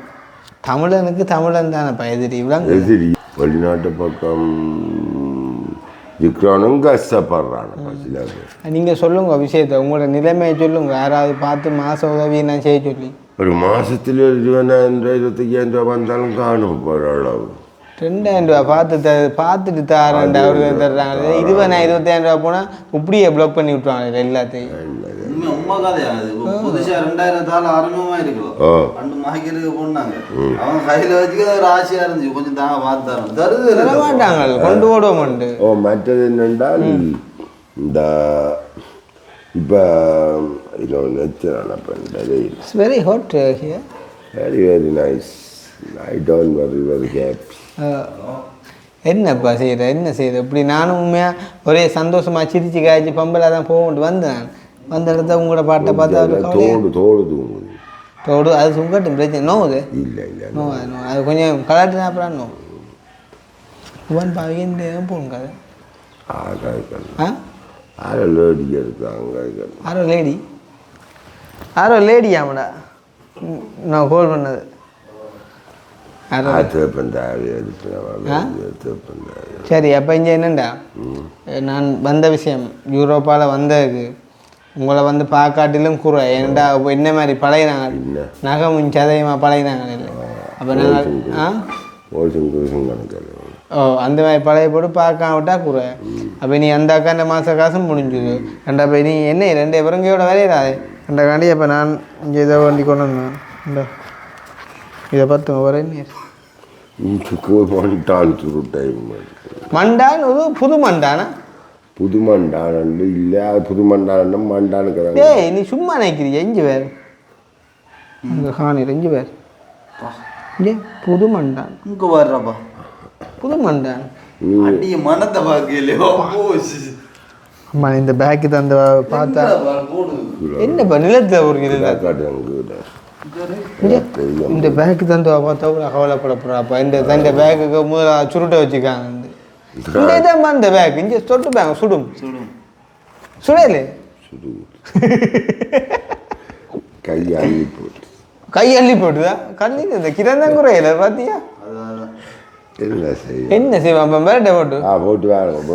தமிழனுக்கு தமிழன் தானேப்பா எதிரி எதிரி வெளிநாட்டு பக்கம் இருக்கிறவனும் கஷ்டப்படுறானப்பா சில பேர் நீங்கள் சொல்லுங்க விஷயத்தை உங்களோட நிலைமையை சொல்லுங்க யாராவது பார்த்து மாத உதவி நான் செய்ய சொல்லி ஒரு மாதத்தில் 20,000 25,000 ரூபா வந்தாலும் காணும் போகிற அளவு 2,000 ரூபா பார்த்துட்டு தாரேன் அவர்கள் தர்றாங்க 20,000 ரூபா போனால் இப்படியே பிளாக் பண்ணி விட்டுருவாங்க எல்லாத்தையும் உண்மை கதையா புதுசா 2000 ஆரம்பமா இருக்கலாம் அண்டு மாய்க்கிறதுக்கு போனாங்க அவங்க கையில வச்சுக்க ஒரு ஆசையா இருந்துச்சு கொஞ்சம் தாங்க பார்த்தாங்க தருது மாட்டாங்க கொண்டு ஓடுவோம் மற்றது என்னென்றால் இந்த இப்போ இன்னொன்று வச்சுறானப்பா it's very hot here very nice I don't very happy என்னப்பா செய்கிற என்ன செய்கிற இப்படி நானும் உண்மையாக ஒரே சந்தோஷமாக சிரிச்சு காய்ச்சி பம்பலாக தான் போகட்டு வந்தேன் வந்த இடத்த உங்களோட பாட்டை பார்த்தா தோடு அது சுங்கட்டும் பிரச்சனை நோவுது இல்லை இல்லை நோ அது கொஞ்சம் கலாட்டினா அப்புறம் நோ ஒன் பாவிங்க போகணும் கதை ஆரோ லேடி இருக்காங்க ஆரோ லேடியாமடா நான் கால் பண்ணது சரி அப்போ இங்கே என்னண்டா நான் வந்த விஷயம் யூரோப்பாவில் வந்ததுக்கு உங்களை வந்து பார்க்காட்டிலும் குறை ஏன்டா என்ன மாதிரி பழகினாங்க நகமும் சதையுமா பழகினாங்க இல்லை அப்போ நாங்கள் ஓ அந்த மாதிரி பழைய போட்டு பார்க்காம விட்டா குறை அப்போ நீ அந்த அக்கா இந்த மாத காசும் முடிஞ்சுது ரெண்டா போய் நீ என்ன 2 பிறங்கையோட வரையிடாது ரெண்டாக்காண்டி அப்போ நான் இங்கே இதை வண்டி கொண்டு வந்தேன் இந்த இதை பார்த்து வரேன் மண்டான் புது மண்டானா புது மண்டான் இல்லை புது மண்டான் மண்டானுக்கு ஏய் நீ சும்மா நினைக்கிறீங்க 5 பேர் இங்கே காணி 5 பேர் இங்கே புது மண்டான் இங்கே வர்றப்பா புது மண்டான் அடிய மனத்தை பார்க்கலையோ அம்மா இந்த பேக்கு தந்த பார்த்தா என்னப்பா நிலத்தில் ஒரு இந்த பேக்கு தந்து பார்த்தா கவலைப்பட போறாப்பா இந்த பேக்குக்கு முதல்ல சுருட்டை வச்சுக்காங்க இந்த பேக் இங்கே சொட்டு பேங்க சுடும் சுடலே கையள்ளி போட்டுதா கண்ணி இந்த கிரந்தம் குறையில பாத்தியா என்ன செய்வான் மிரட்டை போட்டு போட்டு வேணும்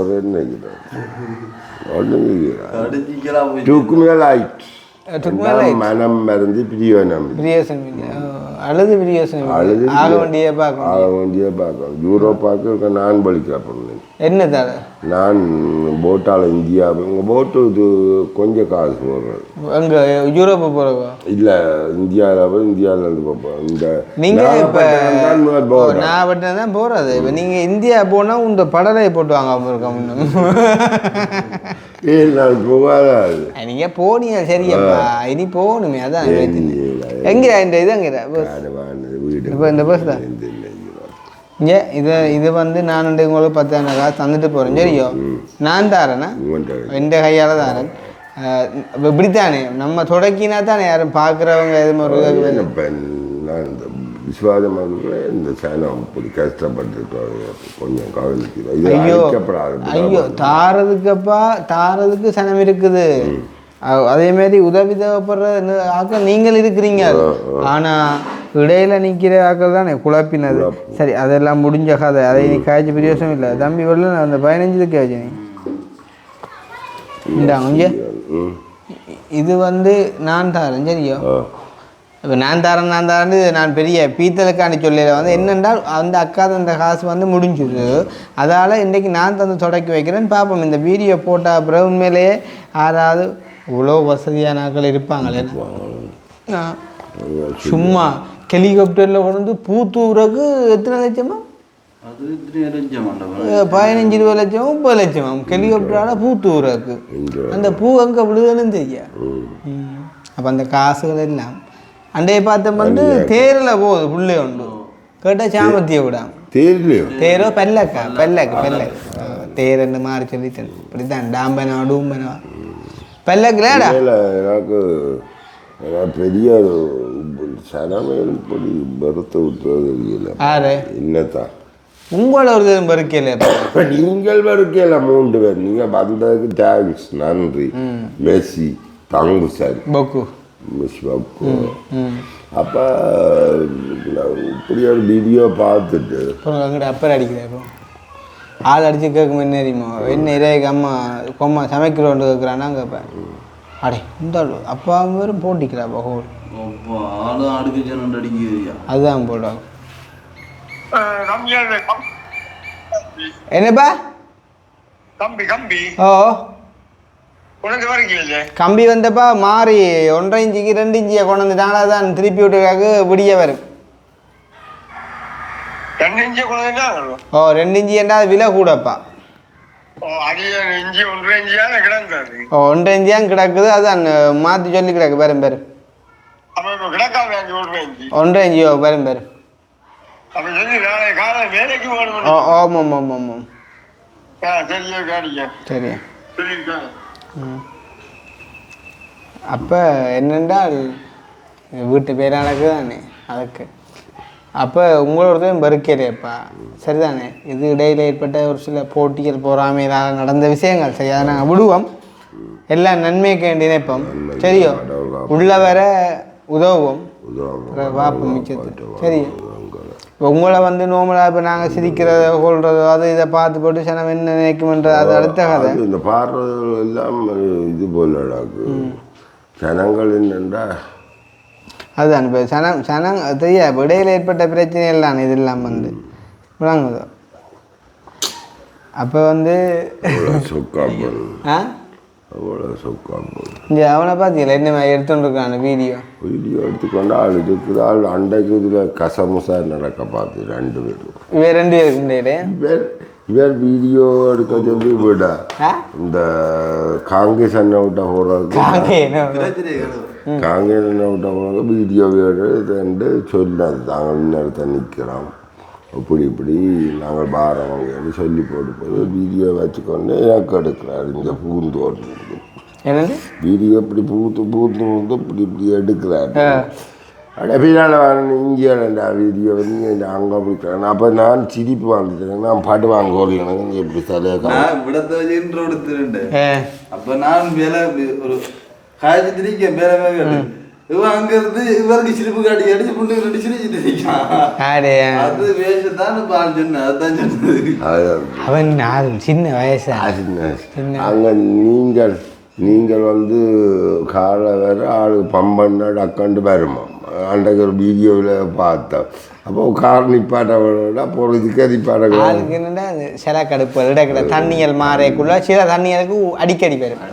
மனம் மறந்து பிரியோசனம் அழுது பிரியோசனம் ஆக வேண்டிய பார்க்கணும் யூரோப்பாவுக்கு நான் பலிக்கிற பொண்ணு என்ன தர நான் போட்டால் இந்தியா உங்கள் போட்டு இது கொஞ்சம் காசு போடுறேன் அங்கே யூரோப்பு போகிறவா இல்லை இந்தியாவிலேருந்து பார்ப்போம் இந்த நீங்கள் இப்போ நான் பட்டினம் தான் போகிறது இப்போ நீங்கள் இந்தியா போனால் உங்க படலை போட்டு வாங்காமல் இருக்க முன்னும் நான் போகாது நீங்கள் போனீங்க சரியாப்பா இனி போகணுமே அதான் எங்கே இந்த இது அங்கே வீடு இப்போ இந்த பஸ் தான் இங்கே இது வந்து நான் உங்களுக்கு 10,000 காசு தந்துட்டு போகிறேன் சரியோ நான் தாரேண்ணா எந்த கையால் தாரேன் இப்படித்தானே நம்ம தொடக்கினா தானே யாரும் பார்க்குறவங்க எதுவும் ஒரு நான் இந்த விஸ்வாசமாக இந்த சேனம் இப்படி கஷ்டப்பட்டுருக்கோம் கொஞ்சம் கவனிக்கிறோம் ஐயோ தாரதுக்கு சனம் இருக்குது அதேமாரி உதவி தேவைப்படுற ஆக்கள் நீங்கள் இருக்கிறீங்க ஆனால் இடையில நிற்கிற ஆக்கள் தானே குழப்பினது சரி அதெல்லாம் முடிஞ்ச கதை அதை நீ காய்ச்சி பிரியோசம் இல்லை தம்பி வரல அந்த 15 காய்ச்சி நீ இந்தாங்க இது வந்து நான் தாரேன் சரியோ இப்போ நான் தாரேன் நான் பெரிய பீத்தலுக்காண்டி சொல்லல வந்து என்னென்றால் அந்த அக்கா அந்த காசு வந்து முடிஞ்சுது அதால் இன்றைக்கி நான் தந்து தொடக்கி வைக்கிறேன்னு பார்ப்போம் இந்த வீடியோ போட்டால் அப்புறம் உண்மையிலேயே யாராவது இவ்வளோ வசதியான ஆட்கள் இருப்பாங்களே சும்மா ஹெலிகாப்டரில் கொண்டு பூத்தூருக்கு எத்தனை லட்சமா 15-20 லட்சம் 30 லட்சம் ஹெலிகாப்டரால் பூத்தூருக்கு அந்த பூ அங்கே விழுதுன்னு தெரியா அப்போ அந்த காசுகள் எல்லாம் அண்டையை பார்த்தோம் வந்து தேரில் போகுது புள்ளே உண்டு கேட்டால் சாமத்தியை விடாம தேரோ பெல்லக்கு தேரன்னு மாறி சொல்லிட்டேன் இப்படித்தான் டாம்பனா டூம்பனா பெல்லக்குலேடா எனக்கு பெரிய சனமேற்படி பருத்த விட்டுறது இல்லை ஆறு என்னத்தான் உங்களோட ஒரு பருக்கையில் இப்போ நீங்கள் பருக்கையில் 3 பேர் நீங்கள் வந்ததுக்கு தேங்க்ஸ் நன்றி மெஸ்ஸி தங்கு சார் பொக்கு மிஸ் பக்கு அப்போ இப்படி ஒரு வீடியோ பார்த்துட்டு அங்கிட்ட அப்பர் அடிக்கிறேன் ஆள் அடித்து கேட்கும் என்ன தெரியுமா என்ன இறைக்கு அம்மா சமைக்கிறோன்னு கேட்குறான்னா கேட்பேன் அடே இந்த அப்பா வெறும் போட்டிக்கிறாப்பா ஹோல் அதுதான் போட்டோம் என்னப்பா ஓ கம்பி வந்தப்பா மாறி 1.5 இன்ச்சுக்கு 2 இன்ச்சியை கொண்டு வந்துட்டாங்களா தான் திருப்பி விட்டுக்காக விடிய வரும் 2 இன்ச்சு ஓ 2 இன்ச்சு என்றா விலை கூடப்பா 1 இன்ச்சு ஓ 1.5 இன்ச்சியாக கிடக்குது அதான் மாற்றி சொல்லி கிடக்கு பெரும் 1.5 இன்ச்சியோ பெரும் ஆமாம் சரி அப்போ என்னென்றால் வீட்டு பேரானக்கு தானே அதுக்கு அப்போ உங்களோடதையும் பருக்கிறேப்பா சரிதானே இது இடையில் ஏற்பட்ட ஒரு சில போட்டிகள் போகாமையினால் நடந்த விஷயங்கள் சரி அதை நாங்கள் விடுவோம் எல்லாம் நன்மைக்கு நினைப்போம் சரியோ உள்ள வர உதவுவோம் வாப்போம் மிச்சத்து சரி இப்போ உங்களை வந்து நோமலாக இப்போ நாங்கள் சிரிக்கிறதோ கொள்றதோ அது இதை பார்த்து போட்டு சனம் என்ன நினைக்குமென்றது அது அடுத்த கதை இந்த பாடுறது எல்லாம் இது போல ஜனங்கள் என்னென்றா அதுதான் இப்போ சனம் தெரியா இப்போ இடையில் ஏற்பட்ட பிரச்சனைகள் தான் இதெல்லாம் வந்து விளங்குதோ அப்போ வந்து அவ்வளோ சொக்காமல் இங்கே அவனை பார்த்தீங்களா என்ன எடுத்துட்டுருக்கான் வீடியோ எடுத்துக்கொண்டு ஆள் இருக்குது ஆள் அண்டைக்கு இதில் கசமுசா நடக்க பார்த்து 2 பேரும் இவன் 2 பேருக்கு இவர் வீடியோ எடுக்க சொல்லி விட இந்த காங்கிரஸ் அண்ணன் விட்ட போகிறது காங்கிரஸ் அண்ணன் விட்ட போகிறது வீடியோ எடுத்து சொல்லாது தாங்கள் இன்னொருத்த நிற்கிறோம் இப்படி நாங்கள் பாரவங்கன்னு சொல்லி போட்டு போய் வீடியோ வச்சுக்கொண்டு எனக்கு எடுக்கிறாரு இங்கே பூந்தோட்டம் வீடியோ இப்படி பூத்து இப்படி எடுக்கிறாரு அப்படியே பின்னால் வரணும் இங்கேடா வீடியோ நீங்கள் அங்கே போய்க்கிறேன் அப்போ நான் சிரிப்பு வாங்கிட்டேன் நான் பாட்டு வாங்க ஓடலாம் இங்கே இப்படி தலையாக விடத்தை வச்சுட்டு எடுத்துருண்டேன் அப்போ நான் வேலை ஒரு காய்ச்சி திரிக்கேன் வேலை இவன் அங்க இருந்து இவருக்கு சிரிப்பு காட்டி அடிச்சு புண்ணு 2 சிரிச்சுட்டு இருக்கான் அது வேஷத்தான் பால் சொன்ன அதுதான் சொன்னது அவன் சின்ன வயசு அங்கே நீங்கள் வந்து காலை வேறு ஆள் பம்பண்ணா டக்காண்டு வருமா அன்றைக்கு ஒரு வீடியோவில் பார்த்தோம் அப்போ கார் நிப்பாட்ட போகிறதுக்கு நிப்பாட்ட ஆளுக்கு என்னென்னா சில கடுப்பு இடக்கிற தண்ணிகள் மாறக்குள்ள சில தண்ணிகளுக்கு அடிக்கடி வரும்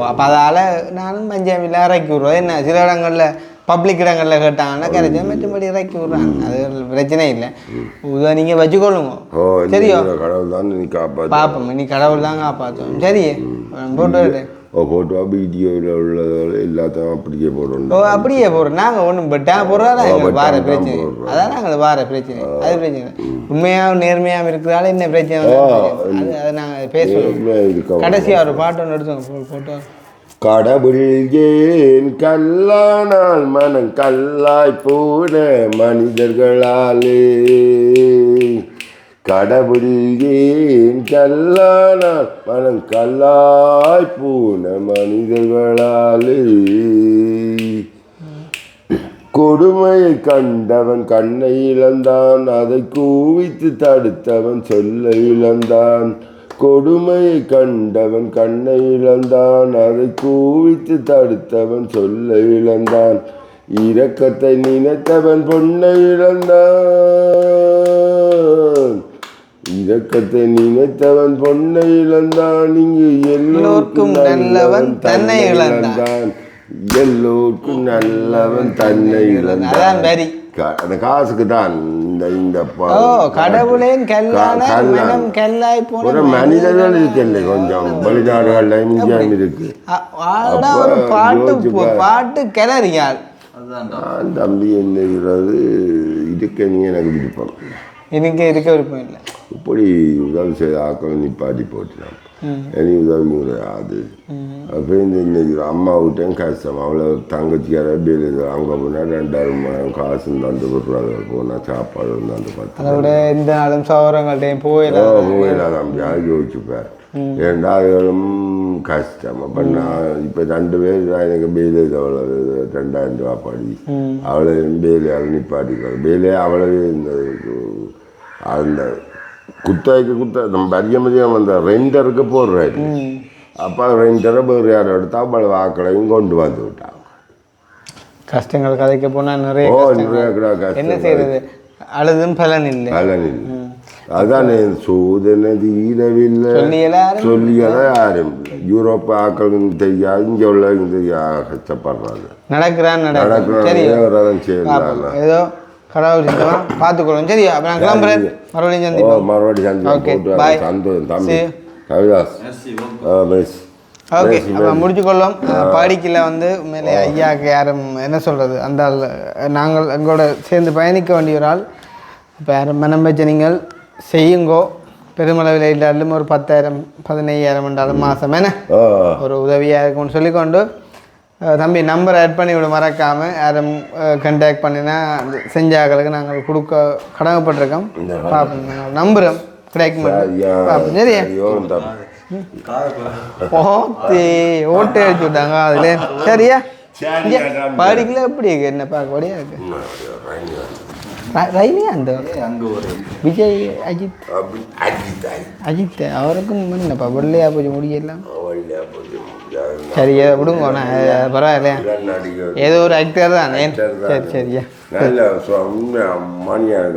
அப்போ அதால் நானும் பஞ்சாபியில் இறக்கி விட்றோம் என்ன சில இடங்களில் பப்ளிக் இடங்களில் கேட்டாங்கன்னா கரைச்சா மற்றபடி இறக்கி விட்றாங்க அது பிரச்சனை இல்லை இதை நீங்கள் வச்சுக்கொள்ளுங்க சரியோ கடவுள் தான் நீ காப்பாற்று பார்ப்போம் நீ கடவுள் தான் காப்பாற்றுவோம் சரி போட்டு ஃபோட்டோ வீடியோவில் உள்ளதோட எல்லாத்தையும் அப்படியே போடணும். ஓ அப்படியே போடுறோம் நாங்கள் ஒன்றும் பட்டாக போடுறதா எங்களுக்கு வார பிரச்சனை அதான் நாங்கள் வார பிரச்சனை அது பிரச்சனை உண்மையாகவும் நேர்மையாகவும் இருக்கிறதால என்ன பிரச்சனை அதை நாங்கள் பேசுவோம். கடைசியாக ஒரு பாட்டு ஒன்று எடுத்தோம் போட்டோ. கடவுள் ஏன் கல்லானால் மனம் கல்லாய் போன மனிதர்களாலே, கடவுள் ஏன் கல்லானால் மனம் கல்லாய் போன மனிதர்களாலே, கொடுமையை கண்டவன் கண்ணை இழந்தான், அதை கூவித்து தடுத்தவன் சொல்ல இழந்தான். கொடுமையை கண்டவன் கண்ணை இழந்தான், அதை கூவித்து தடுத்தவன் சொல்ல இழந்தான். இரக்கத்தை நினைத்தவன் பொன்னை இழந்தான், இரக்கத்தை நினைத்தவன் பொன்னை இழந்தான். இங்கு எல்லோருக்கும் நல்லவன் தன்னை இழந்தான், எல்லோருக்கும் நல்லவன் தன்னை இழந்தான். அந்த காசுக்கு தான் இந்த கடவுளே ஒரு மனிதர்கள் இருக்கல கொஞ்சம் வெளிநாடுகள்ல இந்தியாவில் இருக்கு. பாட்டு கிளறியாள் தம்பி என்னங்கிறது இருக்க நீ எனக்கு விருப்பம், எனக்கு இருக்க விருப்பம் இல்லை. இப்படி உதவி செய்த ஆக்கள் நிப்பாட்டி போட்டுனான், இனி உதவி கிடையாது. அப்போ இந்த அம்மா விட்டேன் கஷ்டம், அவ்வளோ தங்கச்சிக்கார பேர் அங்கே போனால் 2000 காசு தந்து விடுறாங்க, போனால் சாப்பாடு வந்து பார்த்து அதை விட எந்த நாளும் சௌரங்கள்ட்டையும் போயிடலாம் தம்பி அது யோசிச்சுப்பேன். 2000 கஷ்டம். அப்போ நான் இப்போ 2 பேர் எனக்கு பேலே அவ்வளோ 2000 ரூபா படி அவ்வளோ பேலே அவள் நிப்பாட்டிக்கிறாள். பேலே அவ்வளவே இந்த அந்த குத்தாய்க்கு நம்ம அதிகமதியம் அந்த ரெண்டருக்கு போடுறாரு. அப்போ ரெண்டரை பேர் யாரும் எடுத்தா அவ்வளோ வாக்களையும் கொண்டு வந்து விட்டாங்க. கஷ்டங்கள் கதைக்க போனால் நிறைய என்ன செய்யறது, அழுதும் பலன் இல்லை பலன் இல்லை. அதான் சோதனை தீரவில்லை சொல்லியெல்லாம் யாரும் யூரோப் ஆக்களுக்கு தெரியாது, இங்கே உள்ள தெரியாது, கஷ்டப்படுறாங்க. நடக்கிறான் செய்யலாம் ஏதோ கடவுள் செஞ்சோம் பார்த்துக்கொள்ளும். சரி அப்போ நான் கிளம்புறேன், மறுபடியும் சந்திப்போம். ஓகே அப்போ முடிச்சுக்கொள்ளும். படிக்கல வந்து உண்மையிலே ஐயாவுக்கு யாரும் என்ன சொல்கிறது, அந்த நாங்கள் எங்களோட சேர்ந்து பயணிக்க வேண்டிய ஒரு ஆள். இப்போ யாரும் மனம் வச்ச நீங்கள் செய்யுங்கோ, பெருமளவில் இல்லாலும் ஒரு 10,000 15,000 என்றாலும் மாதம் என்ன ஒரு உதவியாக இருக்கும்னு சொல்லிக்கொண்டு, தம்பி நம்பர் ஆட் பண்ணி விட மறக்காமல் யாரும் கண்டாக்ட் பண்ணினா செஞ்சாக்களுக்கு நாங்கள் கொடுக்க கடமைப்பட்டிருக்கோம். பார்ப்போம், நம்புகிறோம் கிடைக்கும் பார்ப்போம். சரியா ஓட்டு அடிச்சு விட்டாங்க அதில். சரியா படிக்கல எப்படி இருக்கு, என்ன பார்க்க படியா இருக்கு ரயிலே அந்த விஜய் அஜித் அவருக்கும் என்னப்பா வெள்ளையா போச்சு முடியலாம். சரி விடுங்க பரவாயில்லையா, ஏதோ ஒரு ஆக்டர் தான். சரி சரியா நல்ல மணியாக